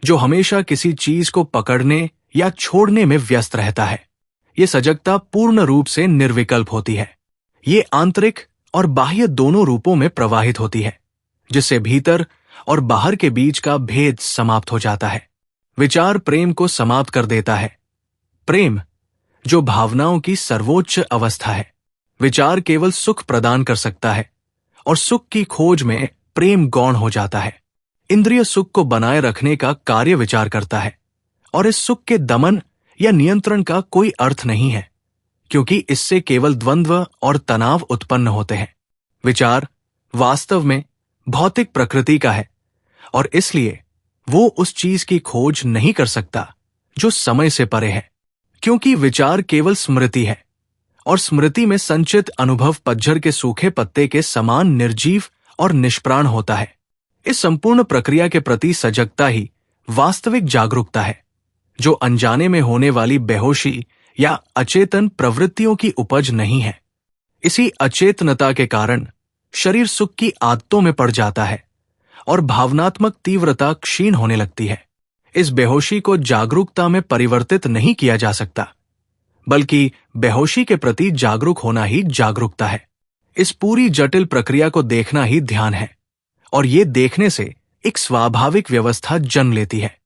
जो हमेशा किसी चीज को पकड़ने या छोड़ने में व्यस्त रहता है। ये सजगता पूर्ण रूप से निर्विकल्प होती है। ये आंतरिक और बाह्य दोनों रूपों में प्रवाहित होती है, जिससे भीतर और बाहर के बीच का भेद समाप्त हो जाता है। विचार प्रेम को समाप्त कर देता है। प्रेम, जो भावनाओं की सर्वोच्च अवस्था है। विचार केवल सुख प्रदान कर सकता है, और सुख की खोज में प्रेम गौण हो जाता है। इंद्रिय सुख को बनाए रखने का कार्य विचार करता है, और इस सुख के दमन या नियंत्रण का कोई अर्थ नहीं है, क्योंकि इससे केवल द्वंद्व और तनाव उत्पन्न होते हैं। विचार वास्तव में भौतिक प्रकृति का है, और इसलिए वो उस चीज की खोज नहीं कर सकता जो समय से परे है, क्योंकि विचार केवल स्मृति है, और स्मृति में संचित अनुभव पतझर के सूखे पत्ते के समान निर्जीव और निष्प्राण होता है। इस संपूर्ण प्रक्रिया के प्रति सजगता ही वास्तविक जागरूकता है, जो अनजाने में होने वाली बेहोशी या अचेतन प्रवृत्तियों की उपज नहीं है। इसी अचेतनता के कारण शरीर सुख की आदतों में पड़ जाता है, और भावनात्मक तीव्रता क्षीण होने लगती है। इस बेहोशी को जागरूकता में परिवर्तित नहीं किया जा सकता, बल्कि बेहोशी के प्रति जागरूक होना ही जागरूकता है। इस पूरी जटिल प्रक्रिया को देखना ही ध्यान है, और ये देखने से एक स्वाभाविक व्यवस्था जन्म लेती है।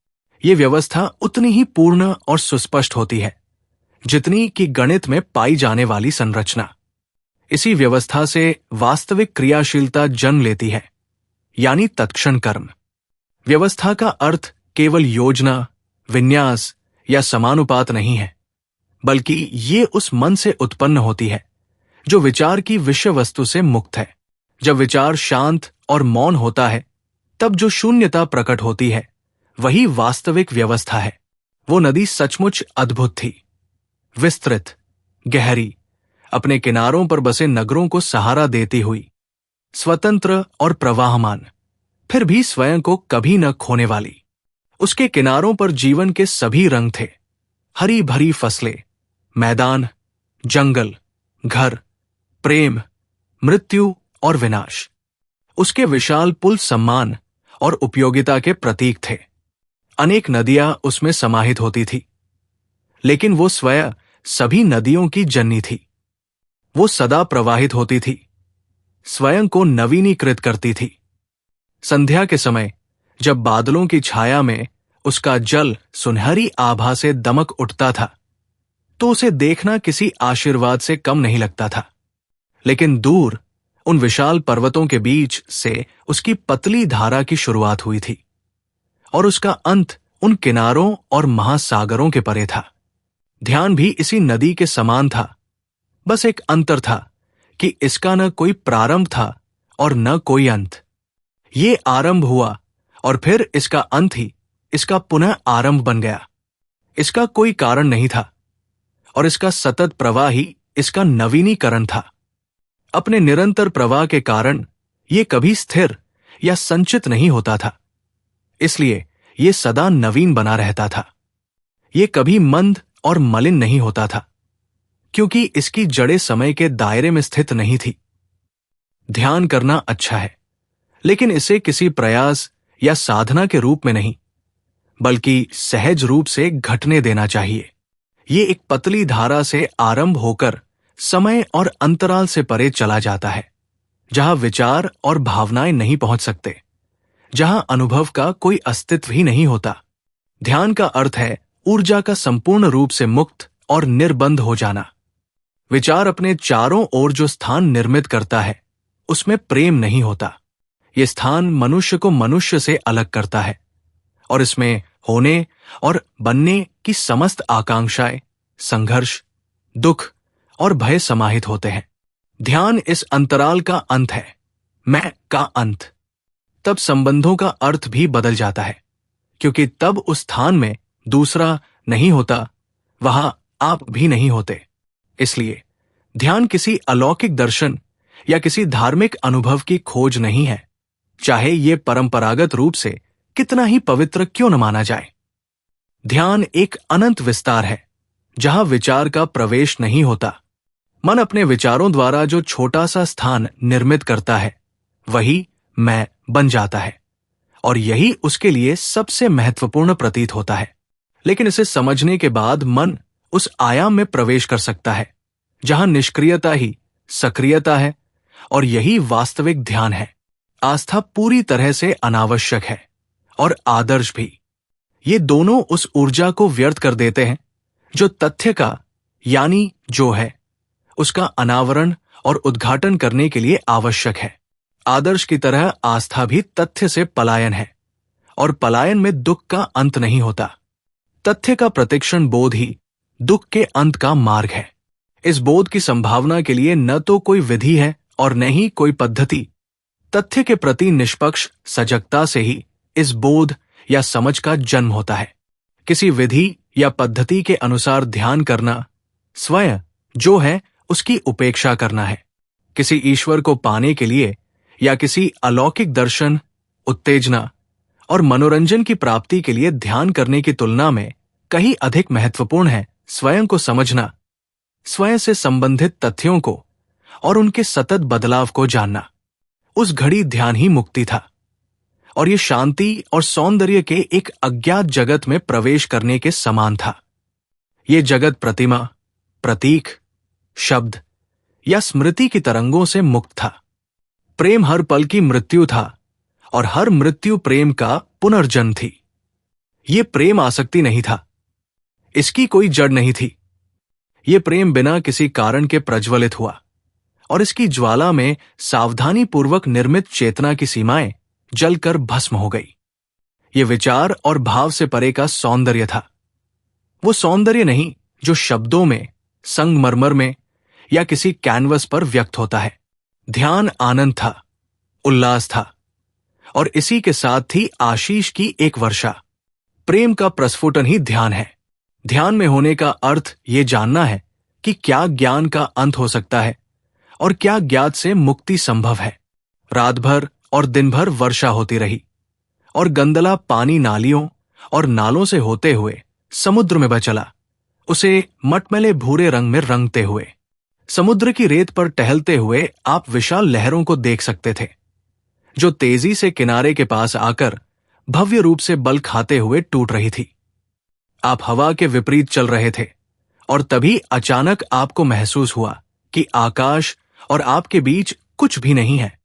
ये व्यवस्था उतनी ही पूर्ण और सुस्पष्ट होती है जितनी कि गणित में पाई जाने वाली संरचना। इसी व्यवस्था से वास्तविक क्रियाशीलता जन्म लेती है, यानी तत्क्षण कर्म। व्यवस्था का अर्थ केवल योजना, विन्यास या समानुपात नहीं है, बल्कि ये उस मन से उत्पन्न होती है जो विचार की विषय वस्तु से मुक्त है। जब विचार शांत और मौन होता है, तब जो शून्यता प्रकट होती है वही वास्तविक व्यवस्था है। वो नदी सचमुच अद्भुत थी, विस्तृत, गहरी, अपने किनारों पर बसे नगरों को सहारा देती हुई, स्वतंत्र और प्रवाहमान, फिर भी स्वयं को कभी न खोने वाली। उसके किनारों पर जीवन के सभी रंग थे, हरी भरी फसलें, मैदान, जंगल, घर, प्रेम, मृत्यु और विनाश। उसके विशाल पुल सम्मान और उपयोगिता के प्रतीक थे। अनेक नदियां उसमें समाहित होती थी, लेकिन वो स्वयं सभी नदियों की जननी थी। वो सदा प्रवाहित होती थी, स्वयं को नवीनीकृत करती थी। संध्या के समय जब बादलों की छाया में उसका जल सुनहरी आभा से दमक उठता था, तो उसे देखना किसी आशीर्वाद से कम नहीं लगता था। लेकिन दूर उन विशाल पर्वतों के बीच से उसकी पतली धारा की शुरुआत हुई थी, और उसका अंत उन किनारों और महासागरों के परे था। ध्यान भी इसी नदी के समान था, बस एक अंतर था कि इसका न कोई प्रारंभ था और न कोई अंत। ये आरंभ हुआ और फिर इसका अंत ही इसका पुनः आरंभ बन गया। इसका कोई कारण नहीं था, और इसका सतत प्रवाह ही इसका नवीनीकरण था। अपने निरंतर प्रवाह के कारण ये कभी स्थिर या संचित नहीं होता था, इसलिए ये सदा नवीन बना रहता था। ये कभी मंद और मलिन नहीं होता था, क्योंकि इसकी जड़ें समय के दायरे में स्थित नहीं थी। ध्यान करना अच्छा है, लेकिन इसे किसी प्रयास या साधना के रूप में नहीं, बल्कि सहज रूप से घटने देना चाहिए। ये एक पतली धारा से आरंभ होकर समय और अंतराल से परे चला जाता है, जहां विचार और भावनाएं नहीं पहुंच सकते, जहां अनुभव का कोई अस्तित्व ही नहीं होता। ध्यान का अर्थ है ऊर्जा का संपूर्ण रूप से मुक्त और निर्बंध हो जाना। विचार अपने चारों ओर जो स्थान निर्मित करता है, उसमें प्रेम नहीं होता। ये स्थान मनुष्य को मनुष्य से अलग करता है, और इसमें होने और बनने की समस्त आकांक्षाएं, संघर्ष, दुख और भय समाहित होते हैं। ध्यान इस अंतराल का अंत है, मैं का अंत। तब संबंधों का अर्थ भी बदल जाता है, क्योंकि तब उस स्थान में दूसरा नहीं होता, वहां आप भी नहीं होते। इसलिए ध्यान किसी अलौकिक दर्शन या किसी धार्मिक अनुभव की खोज नहीं है, चाहे ये परंपरागत रूप से कितना ही पवित्र क्यों न माना जाए। ध्यान एक अनंत विस्तार है, जहां विचार का प्रवेश नहीं होता। मन अपने विचारों द्वारा जो छोटा सा स्थान निर्मित करता है, वही मैं बन जाता है, और यही उसके लिए सबसे महत्वपूर्ण प्रतीत होता है। लेकिन इसे समझने के बाद मन उस आयाम में प्रवेश कर सकता है जहां निष्क्रियता ही सक्रियता है, और यही वास्तविक ध्यान है। आस्था पूरी तरह से अनावश्यक है, और आदर्श भी। ये दोनों उस ऊर्जा को व्यर्थ कर देते हैं जो तथ्य का, यानी जो है, उसका अनावरण और उद्घाटन करने के लिए आवश्यक है। आदर्श की तरह आस्था भी तथ्य से पलायन है, और पलायन में दुख का अंत नहीं होता। तथ्य का प्रतिक्षण बोध ही दुख के अंत का मार्ग है। इस बोध की संभावना के लिए न तो कोई विधि है और न ही कोई पद्धति। तथ्य के प्रति निष्पक्ष सजगता से ही इस बोध या समझ का जन्म होता है। किसी विधि या पद्धति के अनुसार ध्यान करना स्वयं जो है उसकी उपेक्षा करना है। किसी ईश्वर को पाने के लिए या किसी अलौकिक दर्शन, उत्तेजना और मनोरंजन की प्राप्ति के लिए ध्यान करने की तुलना में कहीं अधिक महत्वपूर्ण है स्वयं को समझना, स्वयं से संबंधित तथ्यों को और उनके सतत बदलाव को जानना। उस घड़ी ध्यान ही मुक्ति था, और ये शांति और सौंदर्य के एक अज्ञात जगत में प्रवेश करने के समान था। ये जगत प्रतिमा, प्रतीक, शब्द या स्मृति की तरंगों से मुक्त था। प्रेम हर पल की मृत्यु था, और हर मृत्यु प्रेम का पुनर्जन्म थी। ये प्रेम आसक्ति नहीं था, इसकी कोई जड़ नहीं थी। ये प्रेम बिना किसी कारण के प्रज्वलित हुआ, और इसकी ज्वाला में सावधानी पूर्वक निर्मित चेतना की सीमाएं जलकर भस्म हो गई। ये विचार और भाव से परे का सौंदर्य था। वो सौंदर्य नहीं जो शब्दों में, संगमरमर में या किसी कैनवस पर व्यक्त होता है। ध्यान आनंद था, उल्लास था, और इसी के साथ ही आशीष की एक वर्षा। प्रेम का प्रस्फुटन ही ध्यान है। ध्यान में होने का अर्थ ये जानना है कि क्या ज्ञान का अंत हो सकता है और क्या ज्ञात से मुक्ति संभव है। रात भर और दिन भर वर्षा होती रही, और गंदला पानी नालियों और नालों से होते हुए समुद्र में बचला, उसे मटमैले भूरे रंग में रंगते हुए। समुद्र की रेत पर टहलते हुए आप विशाल लहरों को देख सकते थे, जो तेजी से किनारे के पास आकर भव्य रूप से बल खाते हुए टूट रही थी। आप हवा के विपरीत चल रहे थे, और तभी अचानक आपको महसूस हुआ कि आकाश और आपके बीच कुछ भी नहीं है,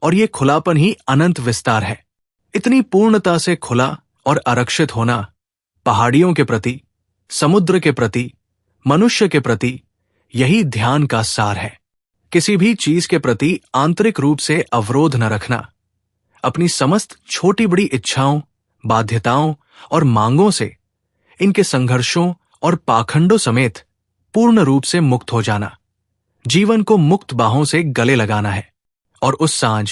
और ये खुलापन ही अनंत विस्तार है। इतनी पूर्णता से खुला और आरक्षित होना पहाड़ियों के प्रति, समुद्र के प्रति, मनुष्य के प्रति, यही ध्यान का सार है। किसी भी चीज के प्रति आंतरिक रूप से अवरोध न रखना, अपनी समस्त छोटी बड़ी इच्छाओं, बाध्यताओं और मांगों से, इनके संघर्षों और पाखंडों समेत पूर्ण रूप से मुक्त हो जाना, जीवन को मुक्त बाहों से गले लगाना है। और उस सांझ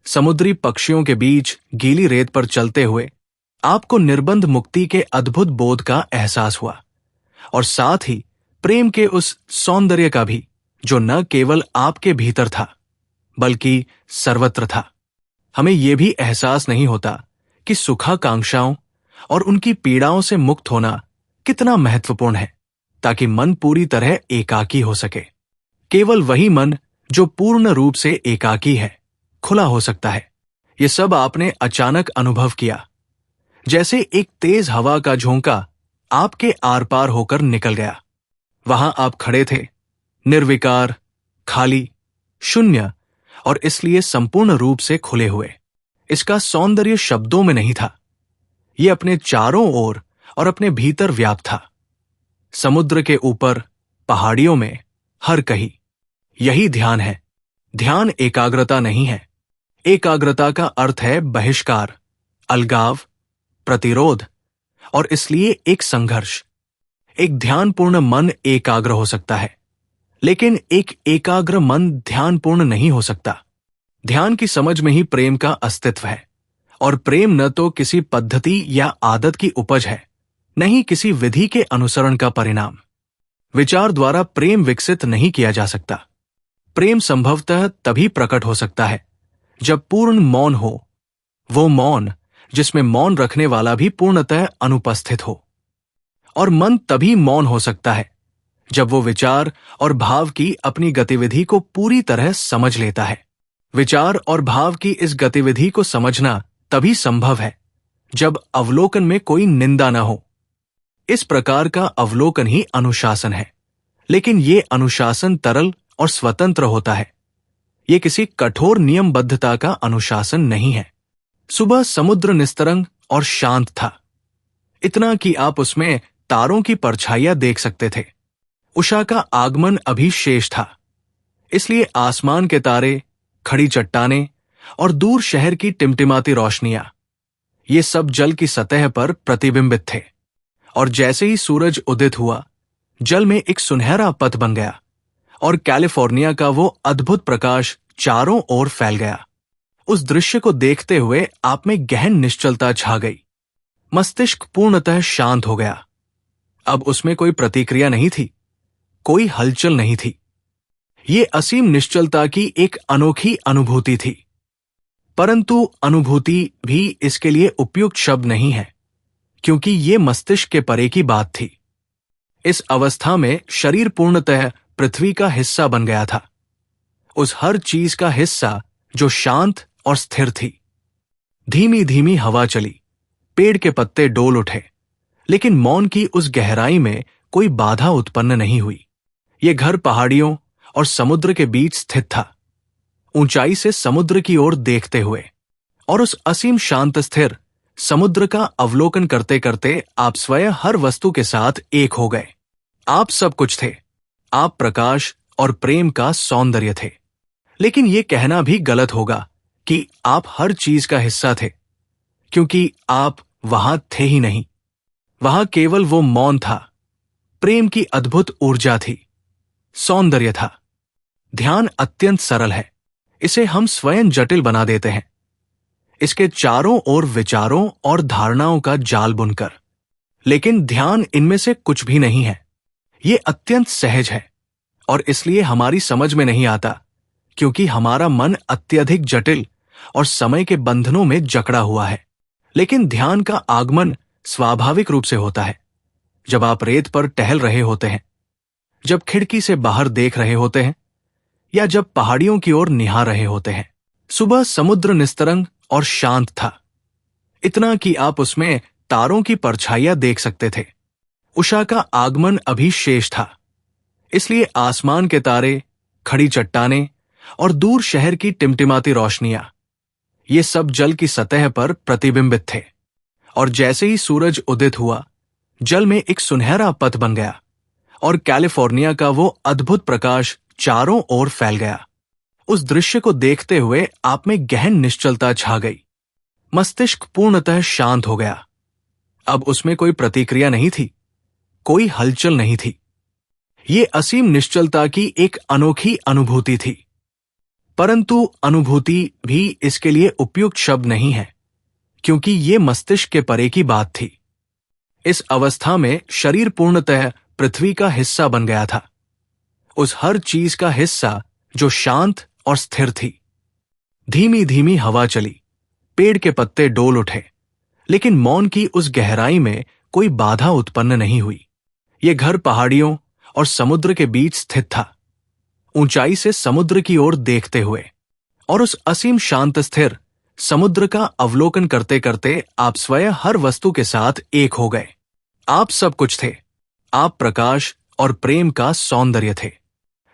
समुद्री पक्षियों के बीच गीली रेत पर चलते हुए आपको निर्बंध मुक्ति के अद्भुत बोध का एहसास हुआ, और साथ ही प्रेम के उस सौंदर्य का भी, जो न केवल आपके भीतर था बल्कि सर्वत्र था। हमें यह भी एहसास नहीं होता कि सुखाकांक्षाओं और उनकी पीड़ाओं से मुक्त होना कितना महत्वपूर्ण है, ताकि मन पूरी तरह एकाकी हो सके। केवल वही मन जो पूर्ण रूप से एकाकी है, खुला हो सकता है। ये सब आपने अचानक अनुभव किया, जैसे एक तेज हवा का झोंका आपके आर पार होकर निकल गया। वहां आप खड़े थे, निर्विकार, खाली, शून्य, और इसलिए संपूर्ण रूप से खुले हुए। इसका सौंदर्य शब्दों में नहीं था, यह अपने चारों ओर और अपने भीतर व्याप्त था। समुद्र के ऊपर, पहाड़ियों में, हर कहीं। यही ध्यान है। ध्यान एकाग्रता नहीं है। एकाग्रता का अर्थ है बहिष्कार, अलगाव, प्रतिरोध, और इसलिए एक संघर्ष। एक ध्यानपूर्ण मन एकाग्र हो सकता है, लेकिन एक एकाग्र मन ध्यानपूर्ण नहीं हो सकता। ध्यान की समझ में ही प्रेम का अस्तित्व है, और प्रेम न तो किसी पद्धति या आदत की उपज है, न ही किसी विधि के अनुसरण का परिणाम। विचार द्वारा प्रेम विकसित नहीं किया जा सकता। प्रेम संभवतः तभी प्रकट हो सकता है जब पूर्ण मौन हो, वो मौन जिसमें मौन रखने वाला भी पूर्णतः अनुपस्थित हो। और मन तभी मौन हो सकता है जब वो विचार और भाव की अपनी गतिविधि को पूरी तरह समझ लेता है। विचार और भाव की इस गतिविधि को समझना तभी संभव है जब अवलोकन में कोई निंदा न हो। इस प्रकार का अवलोकन ही अनुशासन है, लेकिन ये अनुशासन तरल और स्वतंत्र होता है। ये किसी कठोर नियमबद्धता का अनुशासन नहीं है। सुबह समुद्र निस्तरंग और शांत था, इतना कि आप उसमें तारों की परछाइयां देख सकते थे। उषा का आगमन अभी शेष था, इसलिए आसमान के तारे, खड़ी चट्टानें और दूर शहर की टिमटिमाती रोशनियां, ये सब जल की सतह पर प्रतिबिंबित थे। और जैसे ही सूरज उदित हुआ, जल में एक सुनहरा पथ बन गया और कैलिफोर्निया का वो अद्भुत प्रकाश चारों ओर फैल गया। उस दृश्य को देखते हुए आप में गहन निश्चलता छा गई। मस्तिष्क पूर्णतः शांत हो गया। अब उसमें कोई प्रतिक्रिया नहीं थी, कोई हलचल नहीं थी। ये असीम निश्चलता की एक अनोखी अनुभूति थी, परंतु अनुभूति भी इसके लिए उपयुक्त शब्द नहीं है, क्योंकि ये मस्तिष्क के परे की बात थी। इस अवस्था में शरीर पूर्णतः पृथ्वी का हिस्सा बन गया था, उस हर चीज का हिस्सा जो शांत और स्थिर थी। धीमी धीमी हवा चली, पेड़ के पत्ते डोल उठे, लेकिन मौन की उस गहराई में कोई बाधा उत्पन्न नहीं हुई। ये घर पहाड़ियों और समुद्र के बीच स्थित था, ऊंचाई से समुद्र की ओर देखते हुए। और उस असीम शांत स्थिर समुद्र का अवलोकन करते करते आप स्वयं हर वस्तु के साथ एक हो गए। आप सब कुछ थे। आप प्रकाश और प्रेम का सौंदर्य थे। लेकिन यह कहना भी गलत होगा कि आप हर चीज का हिस्सा थे, क्योंकि आप वहां थे ही नहीं। वहां केवल वो मौन था, प्रेम की अद्भुत ऊर्जा थी, सौंदर्य था। ध्यान अत्यंत सरल है, इसे हम स्वयं जटिल बना देते हैं, इसके चारों ओर विचारों और धारणाओं का जाल बुनकर। लेकिन ध्यान इनमें से कुछ भी नहीं है। ये अत्यंत सहज है और इसलिए हमारी समझ में नहीं आता, क्योंकि हमारा मन अत्यधिक जटिल और समय के बंधनों में जकड़ा हुआ है। लेकिन ध्यान का आगमन स्वाभाविक रूप से होता है जब आप रेत पर टहल रहे होते हैं, जब खिड़की से बाहर देख रहे होते हैं, या जब पहाड़ियों की ओर निहार रहे होते हैं। सुबह समुद्र निस्तरंग और शांत था, इतना कि आप उसमें तारों की परछाइयां देख सकते थे। उषा का आगमन अभी शेष था, इसलिए आसमान के तारे, खड़ी चट्टानें और दूर शहर की टिमटिमाती रोशनियां, ये सब जल की सतह पर प्रतिबिंबित थे। और जैसे ही सूरज उदित हुआ, जल में एक सुनहरा पथ बन गया और कैलिफोर्निया का वो अद्भुत प्रकाश चारों ओर फैल गया। उस दृश्य को देखते हुए आप में गहन निश्चलता छा गई। मस्तिष्क पूर्णतः शांत हो गया। अब उसमें कोई प्रतिक्रिया नहीं थी, कोई हलचल नहीं थी। ये असीम निश्चलता की एक अनोखी अनुभूति थी, परंतु अनुभूति भी इसके लिए उपयुक्त शब्द नहीं है, क्योंकि ये मस्तिष्क के परे की बात थी। इस अवस्था में शरीर पूर्णतः पृथ्वी का हिस्सा बन गया था, उस हर चीज का हिस्सा जो शांत और स्थिर थी। धीमी धीमी हवा चली, पेड़ के पत्ते डोल उठे, लेकिन मौन की उस गहराई में कोई बाधा उत्पन्न नहीं हुई। ये घर पहाड़ियों और समुद्र के बीच स्थित था, ऊंचाई से समुद्र की ओर देखते हुए। और उस असीम शांत स्थिर समुद्र का अवलोकन करते करते आप स्वयं हर वस्तु के साथ एक हो गए। आप सब कुछ थे। आप प्रकाश और प्रेम का सौंदर्य थे।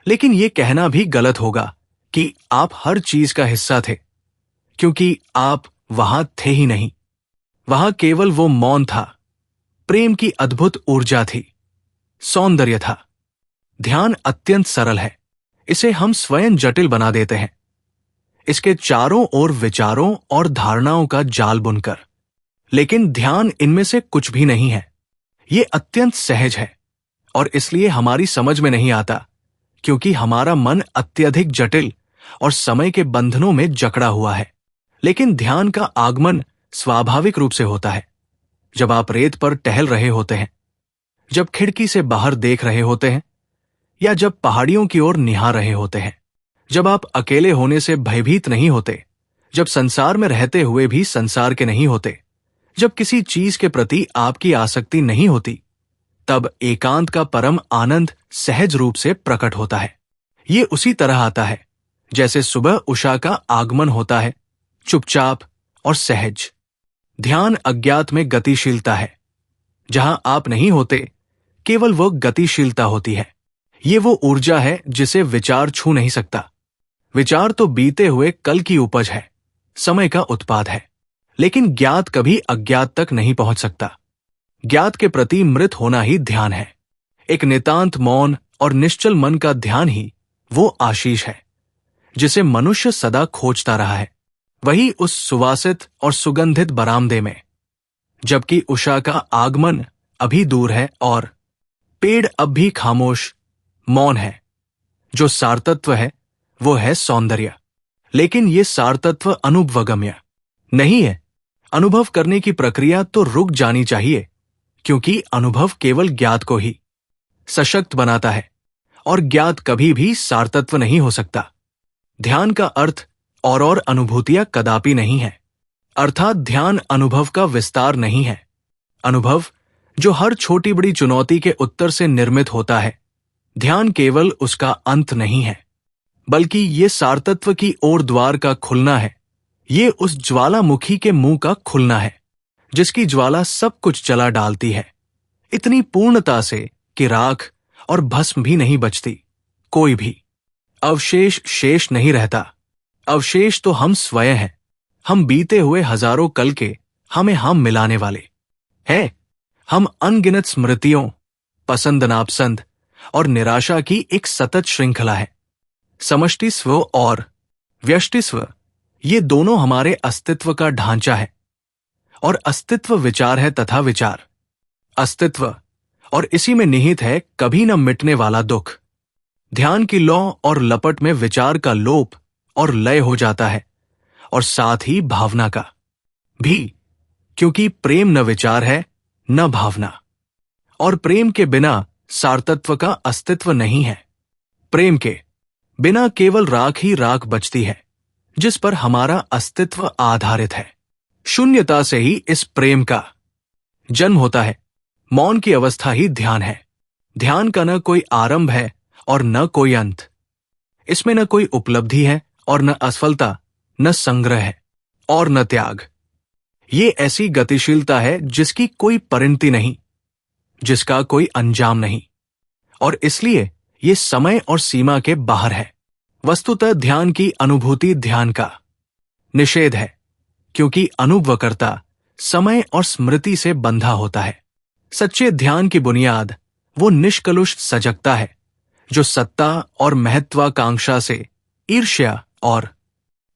लेकिन यह कहना भी गलत होगा कि आप हर चीज का हिस्सा थे, क्योंकि आप वहां थे ही नहीं। वहां केवल वो मौन था, प्रेम की अद्भुत ऊर्जा थी, सौंदर्य था। ध्यान अत्यंत सरल है, इसे हम स्वयं जटिल बना देते हैं, इसके चारों ओर विचारों और धारणाओं का जाल बुनकर। लेकिन ध्यान इनमें से कुछ भी नहीं है। ये अत्यंत सहज है और इसलिए हमारी समझ में नहीं आता, क्योंकि हमारा मन अत्यधिक जटिल और समय के बंधनों में जकड़ा हुआ है। लेकिन ध्यान का आगमन स्वाभाविक रूप से होता है। जब आप रेत पर टहल रहे होते हैं, जब खिड़की से बाहर देख रहे होते हैं, या जब पहाड़ियों की ओर निहार रहे होते हैं, जब आप अकेले होने से भयभीत नहीं होते, जब संसार में रहते हुए भी संसार के नहीं होते, जब किसी चीज के प्रति आपकी आसक्ति नहीं होती, तब एकांत का परम आनंद सहज रूप से प्रकट होता है। ये उसी तरह आता है जैसे सुबह उषा का आगमन होता है, चुपचाप और सहज। ध्यान अज्ञात में गतिशीलता है। जहां आप नहीं होते, केवल वो गतिशीलता होती है। ये वो ऊर्जा है जिसे विचार छू नहीं सकता। विचार तो बीते हुए कल की उपज है, समय का उत्पाद है। लेकिन ज्ञात कभी अज्ञात तक नहीं पहुंच सकता। ज्ञात के प्रति मृत होना ही ध्यान है। एक नितांत मौन और निश्चल मन का ध्यान ही वो आशीष है जिसे मनुष्य सदा खोजता रहा है। वही उस सुवासित और सुगंधित बरामदे में, जबकि उषा का आगमन अभी दूर है और पेड़ अब भी खामोश मौन है। जो सारतत्व है वो है सौंदर्य। लेकिन ये सारतत्व अनुभवगम्य नहीं है। अनुभव करने की प्रक्रिया तो रुक जानी चाहिए, क्योंकि अनुभव केवल ज्ञात को ही सशक्त बनाता है और ज्ञात कभी भी सारतत्व नहीं हो सकता। ध्यान का अर्थ और अनुभूतियां कदापि नहीं है। अर्थात ध्यान अनुभव का विस्तार नहीं है। अनुभव जो हर छोटी बड़ी चुनौती के उत्तर से निर्मित होता है, ध्यान केवल उसका अंत नहीं है, बल्कि ये सारतत्व की ओर द्वार का खुलना है। ये उस ज्वालामुखी के मुंह का खुलना है जिसकी ज्वाला सब कुछ जला डालती है, इतनी पूर्णता से कि राख और भस्म भी नहीं बचती। कोई भी अवशेष शेष नहीं रहता। अवशेष तो हम स्वयं हैं। हम बीते हुए हजारों कल के हमें हम मिलाने वाले हैं। हम अनगिनत स्मृतियों, पसंद नापसंद और निराशा की एक सतत श्रृंखला है। समष्टि स्व और व्यष्टि स्व, ये दोनों हमारे अस्तित्व का ढांचा है। और अस्तित्व विचार है तथा विचार अस्तित्व, और इसी में निहित है कभी न मिटने वाला दुख। ध्यान की लौ और लपट में विचार का लोप और लय हो जाता है, और साथ ही भावना का भी, क्योंकि प्रेम न विचार है न भावना, और प्रेम के बिना सारतत्व का अस्तित्व नहीं है। प्रेम के बिना केवल राख ही राख बचती है जिस पर हमारा अस्तित्व आधारित है। शून्यता से ही इस प्रेम का जन्म होता है। मौन की अवस्था ही ध्यान है। ध्यान का न कोई आरंभ है और न कोई अंत। इसमें न कोई उपलब्धि है और न असफलता, न संग्रह है और न त्याग। ये ऐसी गतिशीलता है जिसकी कोई परिणति नहीं, जिसका कोई अंजाम नहीं, और इसलिए ये समय और सीमा के बाहर है। वस्तुतः ध्यान की अनुभूति ध्यान का निषेध है, क्योंकि अनुभवकर्ता समय और स्मृति से बंधा होता है। सच्चे ध्यान की बुनियाद वो निष्कलुष सजगता है जो सत्ता और महत्वाकांक्षा से, ईर्ष्या और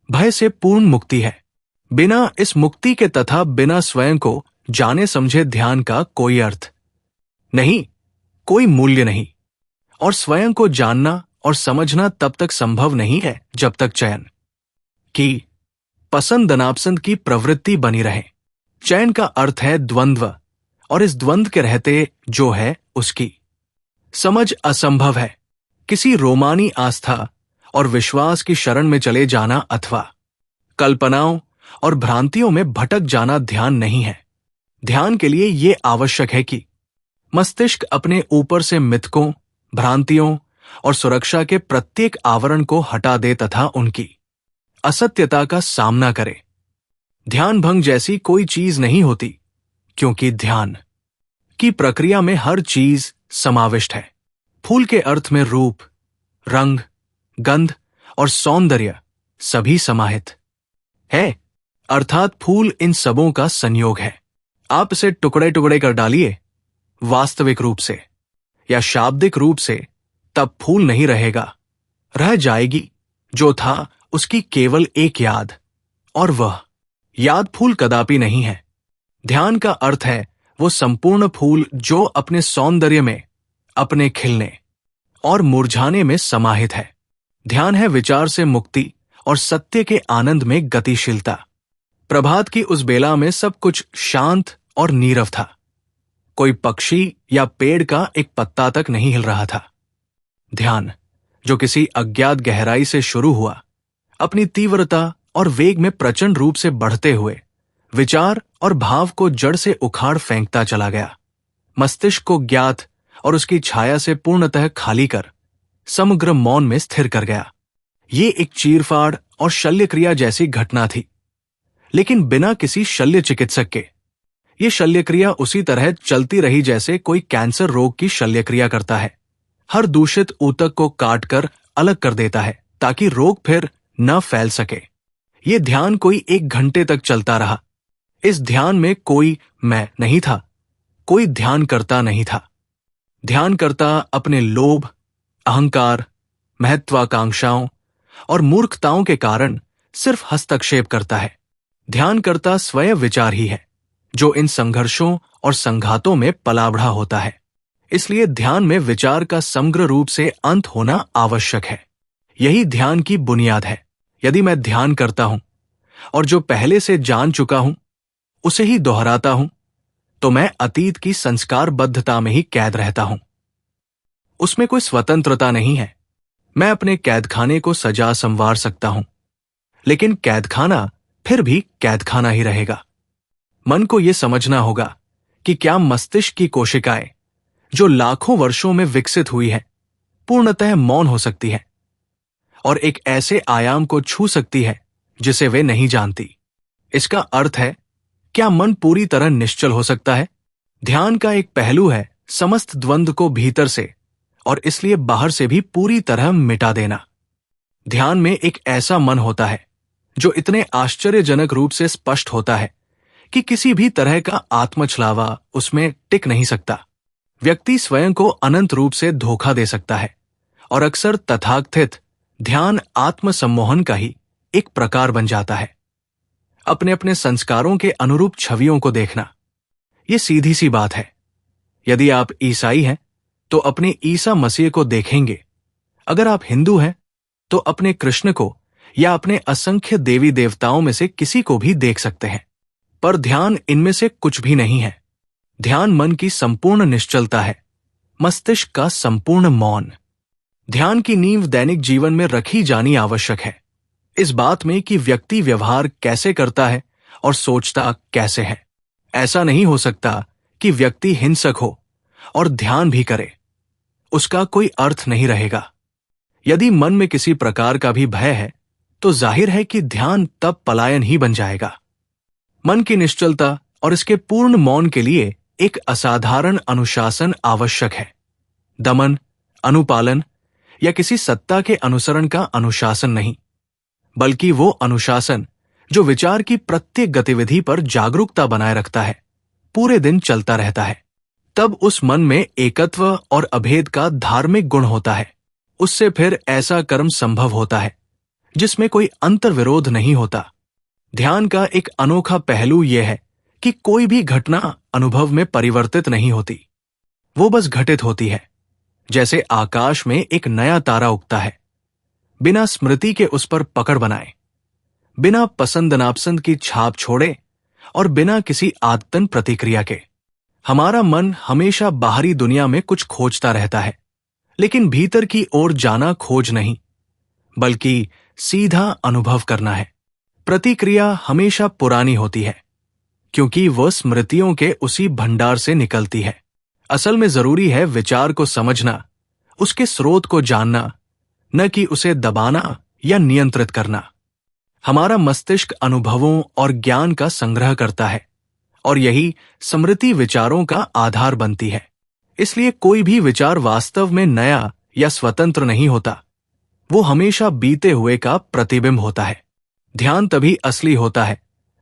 भय से पूर्ण मुक्ति है। बिना इस मुक्ति के तथा बिना स्वयं को जाने समझे ध्यान का कोई अर्थ नहीं, कोई मूल्य नहीं। और स्वयं को जानना और समझना तब तक संभव नहीं है जब तक चयन की, पसंद नापसंद की प्रवृत्ति बनी रहे। चयन का अर्थ है द्वंद्व, और इस द्वंद्व के रहते जो है उसकी समझ असंभव है। किसी रोमानी आस्था और विश्वास की शरण में चले जाना अथवा कल्पनाओं और भ्रांतियों में भटक जाना ध्यान नहीं है। ध्यान के लिए यह आवश्यक है कि मस्तिष्क अपने ऊपर से मिथकों, भ्रांतियों और सुरक्षा के प्रत्येक आवरण को हटा दे तथा उनकी असत्यता का सामना करे। ध्यान भंग जैसी कोई चीज नहीं होती, क्योंकि ध्यान की प्रक्रिया में हर चीज समाविष्ट है। फूल के अर्थ में रूप, रंग, गंध और सौंदर्य सभी समाहित है, अर्थात फूल इन सबों का संयोग है। आप इसे टुकड़े टुकड़े कर डालिए वास्तविक रूप से या शाब्दिक रूप से, तब फूल नहीं रहेगा। रह जाएगी जो था उसकी केवल एक याद, और वह याद फूल कदापि नहीं है। ध्यान का अर्थ है वो संपूर्ण फूल जो अपने सौंदर्य में, अपने खिलने और मुरझाने में समाहित है। ध्यान है विचार से मुक्ति और सत्य के आनंद में गतिशीलता। प्रभात की उस बेला में सब कुछ शांत और नीरव था। कोई पक्षी या पेड़ का एक पत्ता तक नहीं हिल रहा था। ध्यान, जो किसी अज्ञात गहराई से शुरू हुआ, अपनी तीव्रता और वेग में प्रचंड रूप से बढ़ते हुए विचार और भाव को जड़ से उखाड़ फेंकता चला गया। मस्तिष्क को ज्ञात और उसकी छाया से पूर्णतः खाली कर समग्र मौन में स्थिर कर गया। ये एक चीरफाड़ और शल्य क्रिया जैसी घटना थी, लेकिन बिना किसी शल्य चिकित्सक के। ये शल्य क्रिया उसी तरह चलती रही जैसे कोई कैंसर रोग की शल्य क्रिया करता है। हर दूषित ऊतक को काटकर अलग कर देता है ताकि रोग फिर न फैल सके। ये ध्यान कोई 1 घंटे तक चलता रहा। इस ध्यान में कोई मैं नहीं था, कोई ध्यान करता नहीं था। ध्यान करता अपने लोभ, अहंकार, महत्वाकांक्षाओं और मूर्खताओं के कारण सिर्फ हस्तक्षेप करता है। ध्यान करता स्वयं विचार ही है, जो इन संघर्षों और संघातों में पलाबढ़ा होता है। इसलिए ध्यान में विचार का समग्र रूप से अंत होना आवश्यक है। यही ध्यान की बुनियाद है। यदि मैं ध्यान करता हूं और जो पहले से जान चुका हूं उसे ही दोहराता हूं, तो मैं अतीत की संस्कारबद्धता में ही कैद रहता हूं। उसमें कोई स्वतंत्रता नहीं है। मैं अपने कैदखाने को सजा संवार सकता हूं, लेकिन कैदखाना फिर भी कैदखाना ही रहेगा। मन को यह समझना होगा कि क्या मस्तिष्क की कोशिकाएं, जो लाखों वर्षों में विकसित हुई है, पूर्णतः मौन हो सकती है और एक ऐसे आयाम को छू सकती है जिसे वे नहीं जानती। इसका अर्थ है, क्या मन पूरी तरह निश्चल हो सकता है? ध्यान का एक पहलू है समस्त द्वंद्व को भीतर से और इसलिए बाहर से भी पूरी तरह मिटा देना। ध्यान में एक ऐसा मन होता है जो इतने आश्चर्यजनक रूप से स्पष्ट होता है कि किसी भी तरह का आत्मछलावा उसमें टिक नहीं सकता। व्यक्ति स्वयं को अनंत रूप से धोखा दे सकता है और अक्सर तथाकथित ध्यान आत्मसम्मोहन का ही एक प्रकार बन जाता है। अपने अपने संस्कारों के अनुरूप छवियों को देखना, यह सीधी सी बात है। यदि आप ईसाई हैं तो अपने ईसा मसीह को देखेंगे। अगर आप हिंदू हैं तो अपने कृष्ण को या अपने असंख्य देवी देवताओं में से किसी को भी देख सकते हैं। पर ध्यान इनमें से कुछ भी नहीं है। ध्यान मन की संपूर्ण निश्चलता है, मस्तिष्क का संपूर्ण मौन। ध्यान की नींव दैनिक जीवन में रखी जानी आवश्यक है। इस बात में कि व्यक्ति व्यवहार कैसे करता है और सोचता कैसे है। ऐसा नहीं हो सकता कि व्यक्ति हिंसक हो और ध्यान भी करे। उसका कोई अर्थ नहीं रहेगा। यदि मन में किसी प्रकार का भी भय है तो जाहिर है कि ध्यान तब पलायन ही बन जाएगा। मन की निश्चलता और इसके पूर्ण मौन के लिए एक असाधारण अनुशासन आवश्यक है। दमन, अनुपालन या किसी सत्ता के अनुसरण का अनुशासन नहीं, बल्कि वो अनुशासन जो विचार की प्रत्येक गतिविधि पर जागरूकता बनाए रखता है, पूरे दिन चलता रहता है। तब उस मन में एकत्व और अभेद का धार्मिक गुण होता है। उससे फिर ऐसा कर्म संभव होता है जिसमें कोई अंतर्विरोध नहीं होता। ध्यान का एक अनोखा पहलू यह है कि कोई भी घटना अनुभव में परिवर्तित नहीं होती। वो बस घटित होती है, जैसे आकाश में एक नया तारा उगता है, बिना स्मृति के उस पर पकड़ बनाए, बिना पसंद नापसंद की छाप छोड़े और बिना किसी आदतन प्रतिक्रिया के। हमारा मन हमेशा बाहरी दुनिया में कुछ खोजता रहता है, लेकिन भीतर की ओर जाना खोज नहीं, बल्कि सीधा अनुभव करना है। प्रतिक्रिया हमेशा पुरानी होती है, क्योंकि वह स्मृतियों के उसी भंडार से निकलती है। असल में जरूरी है विचार को समझना, उसके स्रोत को जानना, न कि उसे दबाना या नियंत्रित करना। हमारा मस्तिष्क अनुभवों और ज्ञान का संग्रह करता है और यही स्मृति विचारों का आधार बनती है। इसलिए कोई भी विचार वास्तव में नया या स्वतंत्र नहीं होता। वो हमेशा बीते हुए का प्रतिबिंब होता है। ध्यान तभी असली होता है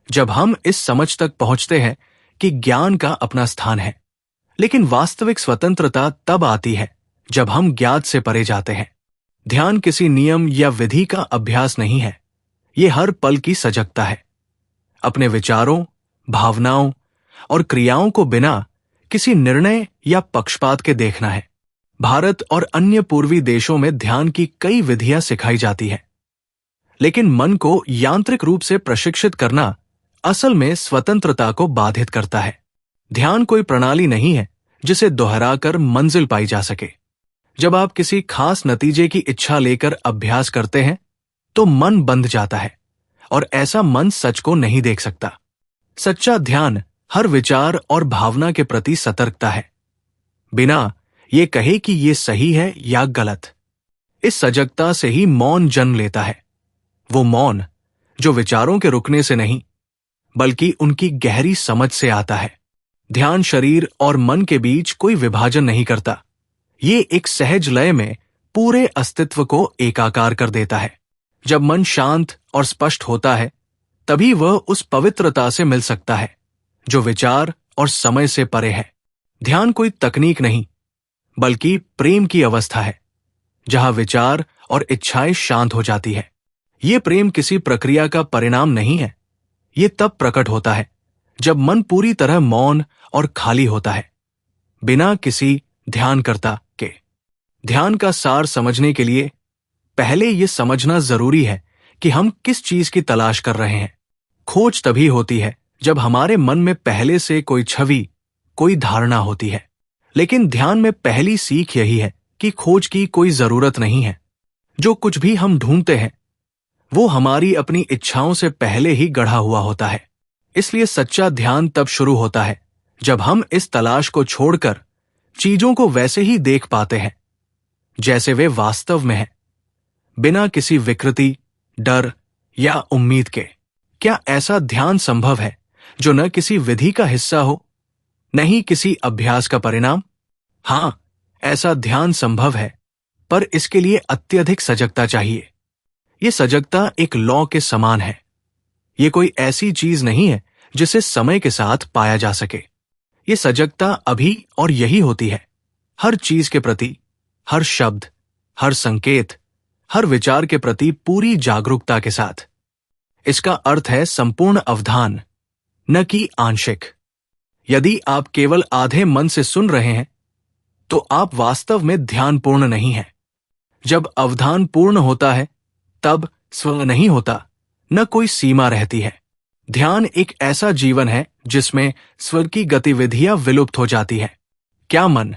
जब हम इस समझ तक पहुंचते हैं कि ज्ञान का अपना स्थान है। लेकिन वास्तविक स्वतंत्रता तब आती है जब हम ज्ञात से परे जाते हैं। ध्यान किसी नियम या विधि का अभ्यास नहीं है, ये हर पल की सजगता है। अपने विचारों, भावनाओं और क्रियाओं को बिना किसी निर्णय या पक्षपात के देखना है। भारत और अन्य पूर्वी देशों में ध्यान की कई विधियां सिखाई जाती है, लेकिन मन को यांत्रिक रूप से प्रशिक्षित करना असल में स्वतंत्रता को बाधित करता है। ध्यान कोई प्रणाली नहीं है जिसे दोहराकर मंजिल पाई जा सके। जब आप किसी खास नतीजे की इच्छा लेकर अभ्यास करते हैं तो मन बंध जाता है और ऐसा मन सच को नहीं देख सकता। सच्चा ध्यान हर विचार और भावना के प्रति सतर्कता है, बिना ये कहे कि ये सही है या गलत। इस सजगता से ही मौन जन्म लेता है, वो मौन जो विचारों के रुकने से नहीं बल्कि उनकी गहरी समझ से आता है। ध्यान शरीर और मन के बीच कोई विभाजन नहीं करता, ये एक सहज लय में पूरे अस्तित्व को एकाकार कर देता है। जब मन शांत और स्पष्ट होता है तभी वह उस पवित्रता से मिल सकता है जो विचार और समय से परे है। ध्यान कोई तकनीक नहीं बल्कि प्रेम की अवस्था है, जहां विचार और इच्छाएं शांत हो जाती है। ये प्रेम किसी प्रक्रिया का परिणाम नहीं है, ये तब प्रकट होता है जब मन पूरी तरह मौन और खाली होता है, बिना किसी ध्यानकर्ता के। ध्यान का सार समझने के लिए पहले यह समझना जरूरी है कि हम किस चीज की तलाश कर रहे हैं। खोज तभी होती है जब हमारे मन में पहले से कोई छवि, कोई धारणा होती है। लेकिन ध्यान में पहली सीख यही है कि खोज की कोई जरूरत नहीं है। जो कुछ भी हम ढूंढते हैं वो हमारी अपनी इच्छाओं से पहले ही गढ़ा हुआ होता है। इसलिए सच्चा ध्यान तब शुरू होता है जब हम इस तलाश को छोड़कर चीजों को वैसे ही देख पाते हैं जैसे वे वास्तव में हैं, बिना किसी विकृति, डर या उम्मीद के। क्या ऐसा ध्यान संभव है जो न किसी विधि का हिस्सा हो, न ही किसी अभ्यास का परिणाम? हां, ऐसा ध्यान संभव है, पर इसके लिए अत्यधिक सजगता चाहिए। यह सजगता एक लौ के समान है। यह कोई ऐसी चीज नहीं है जिसे समय के साथ पाया जा सके। यह सजगता अभी और यही होती है, हर चीज के प्रति, हर शब्द, हर संकेत, हर विचार के प्रति पूरी जागरूकता के साथ। इसका अर्थ है संपूर्ण अवधान, न कि आंशिक। यदि आप केवल आधे मन से सुन रहे हैं तो आप वास्तव में ध्यानपूर्ण नहीं हैं। जब अवधान पूर्ण होता है तब स्व नहीं होता, न कोई सीमा रहती है। ध्यान एक ऐसा जीवन है जिसमें स्व की गतिविधियां विलुप्त हो जाती है। क्या मन,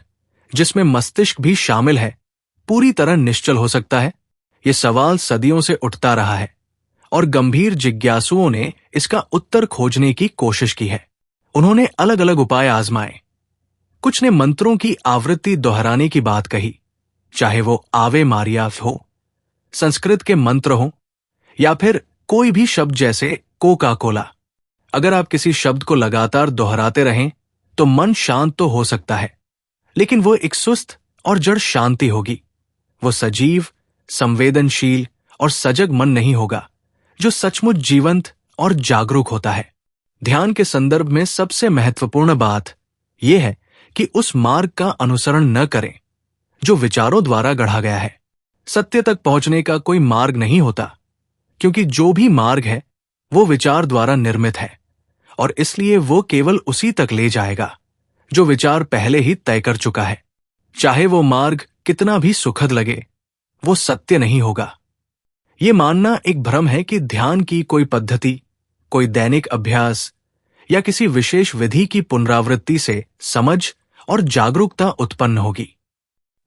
जिसमें मस्तिष्क भी शामिल है, पूरी तरह निश्चल हो सकता है? यह सवाल सदियों से उठता रहा है और गंभीर जिज्ञासुओं ने इसका उत्तर खोजने की कोशिश की है। उन्होंने अलग अलग उपाय आजमाए। कुछ ने मंत्रों की आवृत्ति दोहराने की बात कही, चाहे वो आवे मारिया हो, संस्कृत के मंत्र हो या फिर कोई भी शब्द जैसे कोका कोला। अगर आप किसी शब्द को लगातार दोहराते रहें तो मन शांत तो हो सकता है, लेकिन वो एक सुस्त और जड़ शांति होगी। वो सजीव, संवेदनशील और सजग मन नहीं होगा जो सचमुच जीवंत और जागरूक होता है। ध्यान के संदर्भ में सबसे महत्वपूर्ण बात यह है कि उस मार्ग का अनुसरण न करें जो विचारों द्वारा गढ़ा गया है। सत्य तक पहुंचने का कोई मार्ग नहीं होता, क्योंकि जो भी मार्ग है वो विचार द्वारा निर्मित है और इसलिए वो केवल उसी तक ले जाएगा जो विचार पहले ही तय कर चुका है। चाहे वो मार्ग कितना भी सुखद लगे, वो सत्य नहीं होगा। ये मानना एक भ्रम है कि ध्यान की कोई पद्धति, कोई दैनिक अभ्यास या किसी विशेष विधि की पुनरावृत्ति से समझ और जागरूकता उत्पन्न होगी।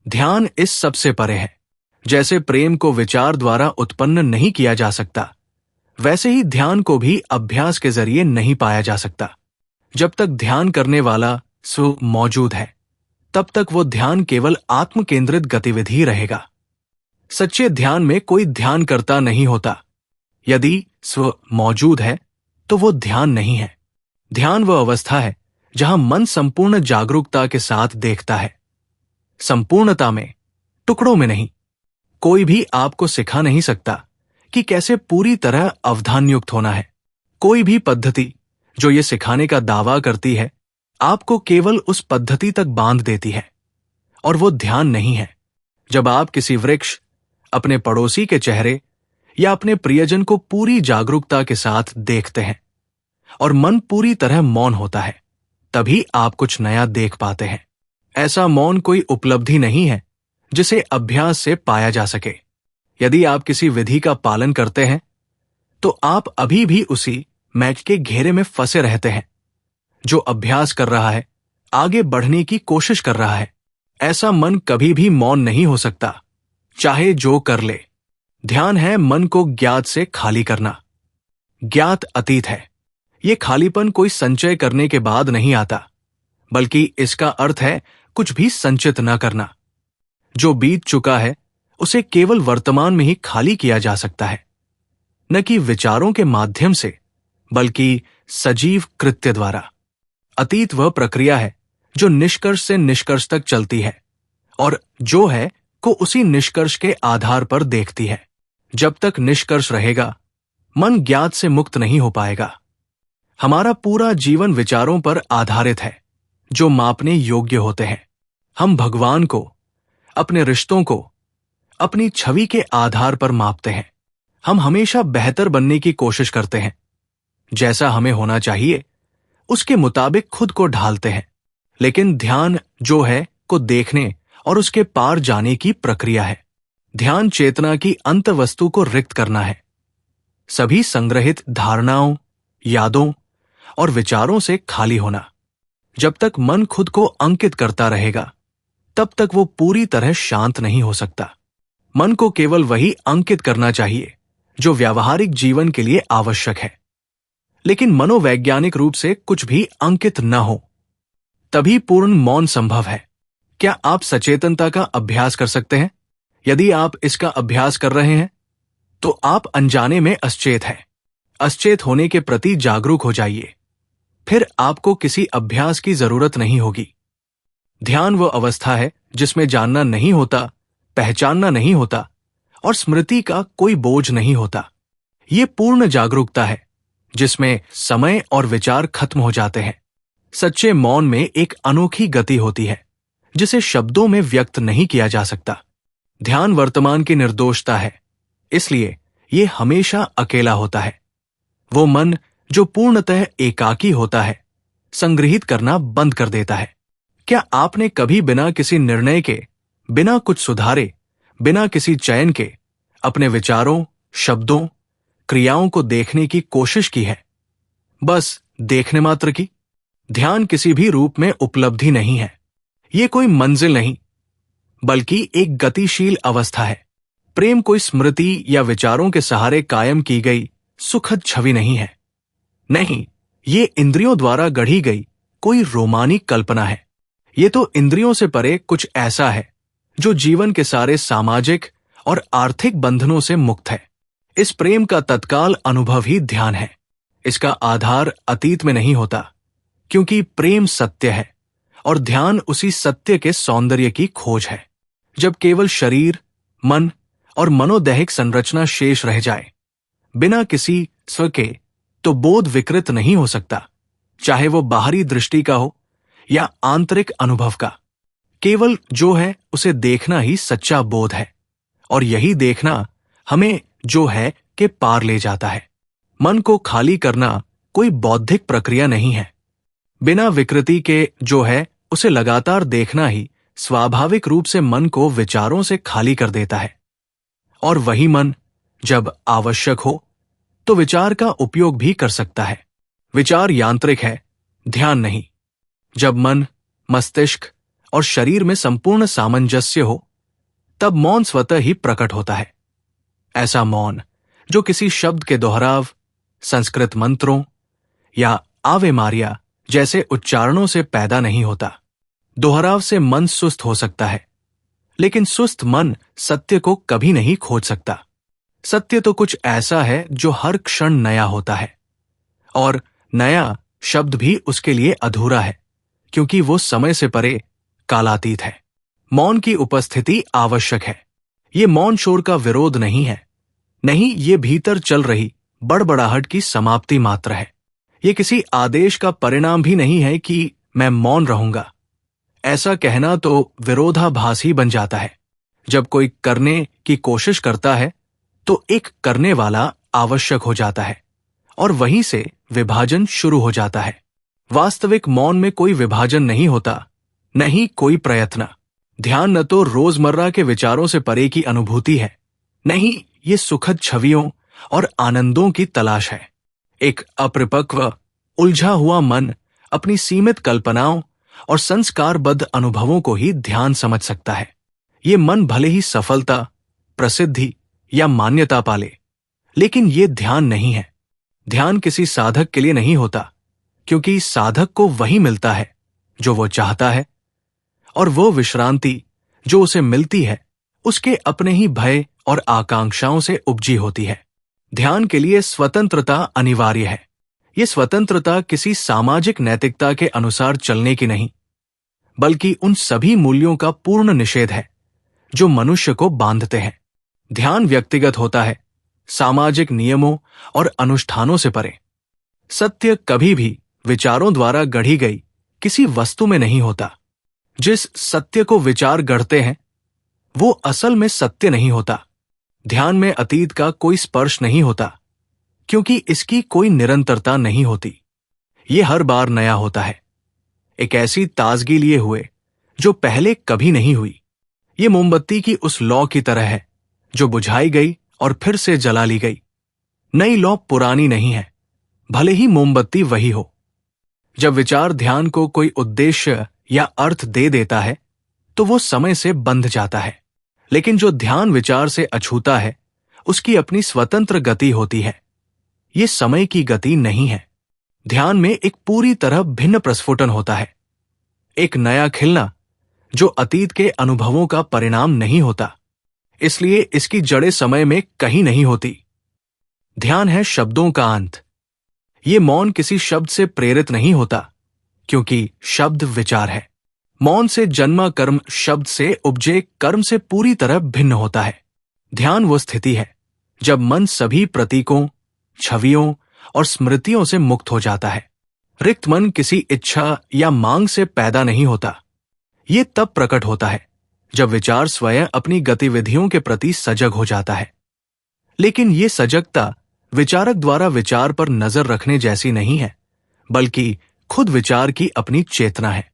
ध्यान इस सबसे परे है। जैसे प्रेम को विचार द्वारा उत्पन्न नहीं किया जा सकता, वैसे ही ध्यान को भी अभ्यास के जरिए नहीं पाया जा सकता। जब तक ध्यान करने वाला स्व मौजूद है, तब तक वो ध्यान केवल आत्म केंद्रित गतिविधि रहेगा। सच्चे ध्यान में कोई ध्यान करता नहीं होता। यदि स्व मौजूद है तो वो ध्यान नहीं है। ध्यान वह अवस्था है जहां मन संपूर्ण जागरूकता के साथ देखता है, संपूर्णता में, टुकड़ों में नहीं। कोई भी आपको सिखा नहीं सकता कि कैसे पूरी तरह अवधानयुक्त होना है। कोई भी पद्धति जो ये सिखाने का दावा करती है, आपको केवल उस पद्धति तक बांध देती है, और वो ध्यान नहीं है। जब आप किसी वृक्ष, अपने पड़ोसी के चेहरे या अपने प्रियजन को पूरी जागरूकता के साथ देखते हैं और मन पूरी तरह मौन होता है, तभी आप कुछ नया देख पाते हैं। ऐसा मौन कोई उपलब्धि नहीं है जिसे अभ्यास से पाया जा सके। यदि आप किसी विधि का पालन करते हैं तो आप अभी भी उसी मैच के घेरे में फंसे रहते हैं। जो अभ्यास कर रहा है, आगे बढ़ने की कोशिश कर रहा है, ऐसा मन कभी भी मौन नहीं हो सकता, चाहे जो कर ले। ध्यान है मन को ज्ञात से खाली करना। ज्ञात अतीत है। ये खालीपन कोई संचय करने के बाद नहीं आता, बल्कि इसका अर्थ है कुछ भी संचित न करना। जो बीत चुका है उसे केवल वर्तमान में ही खाली किया जा सकता है, न कि विचारों के माध्यम से, बल्कि सजीव कृत्य द्वारा। अतीत वह प्रक्रिया है जो निष्कर्ष से निष्कर्ष तक चलती है और जो है को उसी निष्कर्ष के आधार पर देखती है। जब तक निष्कर्ष रहेगा, मन ज्ञात से मुक्त नहीं हो पाएगा। हमारा पूरा जीवन विचारों पर आधारित है जो मापने योग्य होते हैं। हम भगवान को, अपने रिश्तों को अपनी छवि के आधार पर मापते हैं। हम हमेशा बेहतर बनने की कोशिश करते हैं। जैसा हमें होना चाहिए उसके मुताबिक खुद को ढालते हैं। लेकिन ध्यान जो है को देखने और उसके पार जाने की प्रक्रिया है। ध्यान चेतना की अंत वस्तु को रिक्त करना है। सभी संग्रहित धारणाओं, यादों और विचारों से खाली होना। जब तक मन खुद को अंकित करता रहेगा, तब तक वो पूरी तरह शांत नहीं हो सकता। मन को केवल वही अंकित करना चाहिए जो व्यावहारिक जीवन के लिए आवश्यक है। लेकिन मनोवैज्ञानिक रूप से कुछ भी अंकित न हो, तभी पूर्ण मौन संभव है। क्या आप सचेतनता का अभ्यास कर सकते हैं? यदि आप इसका अभ्यास कर रहे हैं, तो आप अनजाने में अचेत हैं। अचेत होने के प्रति जागरूक हो जाइए। फिर आपको किसी अभ्यास की जरूरत नहीं होगी। ध्यान वह अवस्था है जिसमें जानना नहीं होता, पहचानना नहीं होता और स्मृति का कोई बोझ नहीं होता। ये पूर्ण जागरूकता है जिसमें समय और विचार खत्म हो जाते हैं। सच्चे मौन में एक अनोखी गति होती है जिसे शब्दों में व्यक्त नहीं किया जा सकता। ध्यान वर्तमान की निर्दोषता है, इसलिए ये हमेशा अकेला होता है। वो मन जो पूर्णतः एकाकी होता है, संग्रहित करना बंद कर देता है। क्या आपने कभी बिना किसी निर्णय के, बिना कुछ सुधारे, बिना किसी चयन के अपने विचारों, शब्दों, क्रियाओं को देखने की कोशिश की है? बस देखने मात्र की। ध्यान किसी भी रूप में उपलब्धि नहीं है। ये कोई मंजिल नहीं, बल्कि एक गतिशील अवस्था है। प्रेम कोई स्मृति या विचारों के सहारे कायम की गई सुखद छवि नहीं है। नहीं, ये इंद्रियों द्वारा गढ़ी गई कोई रोमानी कल्पना है। ये तो इंद्रियों से परे कुछ ऐसा है जो जीवन के सारे सामाजिक और आर्थिक बंधनों से मुक्त है। इस प्रेम का तत्काल अनुभव ही ध्यान है। इसका आधार अतीत में नहीं होता, क्योंकि प्रेम सत्य है और ध्यान उसी सत्य के सौंदर्य की खोज है। जब केवल शरीर, मन और मनोदैहिक संरचना शेष रह जाए, बिना किसी स्व के, तो बोध विकृत नहीं हो सकता, चाहे वो बाहरी दृष्टि का हो या आंतरिक अनुभव का। केवल जो है उसे देखना ही सच्चा बोध है, और यही देखना हमें जो है के पार ले जाता है। मन को खाली करना कोई बौद्धिक प्रक्रिया नहीं है। बिना विकृति के जो है उसे लगातार देखना ही स्वाभाविक रूप से मन को विचारों से खाली कर देता है। और वही मन जब आवश्यक हो तो विचार का उपयोग भी कर सकता है। विचार यांत्रिक है, ध्यान नहीं। जब मन, मस्तिष्क और शरीर में संपूर्ण सामंजस्य हो, तब मौन स्वतः ही प्रकट होता है। ऐसा मौन जो किसी शब्द के दोहराव, संस्कृत मंत्रों या आवे मारिया जैसे उच्चारणों से पैदा नहीं होता। दोहराव से मन सुस्त हो सकता है, लेकिन सुस्त मन सत्य को कभी नहीं खोज सकता। सत्य तो कुछ ऐसा है जो हर क्षण नया होता है, और नया शब्द भी उसके लिए अधूरा है, क्योंकि वो समय से परे कालातीत है। मौन की उपस्थिति आवश्यक है। ये मौन शोर का विरोध नहीं है, नहीं, ये भीतर चल रही बड़बड़ाहट की समाप्ति मात्र है। ये किसी आदेश का परिणाम भी नहीं है कि मैं मौन रहूंगा। ऐसा कहना तो विरोधाभास ही बन जाता है। जब कोई करने की कोशिश करता है तो एक करने वाला आवश्यक हो जाता है, और वहीं से विभाजन शुरू हो जाता है। वास्तविक मौन में कोई विभाजन नहीं होता, नहीं कोई प्रयत्न। ध्यान न तो रोजमर्रा के विचारों से परे की अनुभूति है, नहीं ये सुखद छवियों और आनंदों की तलाश है। एक अपरिपक्व, उलझा हुआ मन अपनी सीमित कल्पनाओं और संस्कारबद्ध अनुभवों को ही ध्यान समझ सकता है। ये मन भले ही सफलता, प्रसिद्धि या मान्यता पाले, लेकिन ये ध्यान नहीं है। ध्यान किसी साधक के लिए नहीं होता, क्योंकि साधक को वही मिलता है जो वो चाहता है, और वो विश्रांति जो उसे मिलती है उसके अपने ही भय और आकांक्षाओं से उपजी होती है। ध्यान के लिए स्वतंत्रता अनिवार्य है। ये स्वतंत्रता किसी सामाजिक नैतिकता के अनुसार चलने की नहीं, बल्कि उन सभी मूल्यों का पूर्ण निषेध है जो मनुष्य को बांधते हैं। ध्यान व्यक्तिगत होता है, सामाजिक नियमों और अनुष्ठानों से परे। सत्य कभी भी विचारों द्वारा गढ़ी गई किसी वस्तु में नहीं होता। जिस सत्य को विचार गढ़ते हैं वो असल में सत्य नहीं होता। ध्यान में अतीत का कोई स्पर्श नहीं होता, क्योंकि इसकी कोई निरंतरता नहीं होती। ये हर बार नया होता है, एक ऐसी ताजगी लिए हुए जो पहले कभी नहीं हुई। ये मोमबत्ती की उस लौ की तरह है जो बुझाई गई और फिर से जला ली गई। नई लौ पुरानी नहीं है, भले ही मोमबत्ती वही हो। जब विचार ध्यान को कोई उद्देश्य या अर्थ दे देता है तो वो समय से बंध जाता है, लेकिन जो ध्यान विचार से अछूता है उसकी अपनी स्वतंत्र गति होती है। ये समय की गति नहीं है। ध्यान में एक पूरी तरह भिन्न प्रस्फुटन होता है, एक नया खिलना जो अतीत के अनुभवों का परिणाम नहीं होता, इसलिए इसकी जड़ें समय में कहीं नहीं होती। ध्यान है शब्दों का अंत। ये मौन किसी शब्द से प्रेरित नहीं होता, क्योंकि शब्द विचार है। मौन से जन्मा कर्म शब्द से उपजे कर्म से पूरी तरह भिन्न होता है। ध्यान वो स्थिति है जब मन सभी प्रतीकों, छवियों और स्मृतियों से मुक्त हो जाता है। रिक्त मन किसी इच्छा या मांग से पैदा नहीं होता। ये तब प्रकट होता है जब विचार स्वयं अपनी गतिविधियों के प्रति सजग हो जाता है। लेकिन ये सजगता विचारक द्वारा विचार पर नजर रखने जैसी नहीं है, बल्कि खुद विचार की अपनी चेतना है।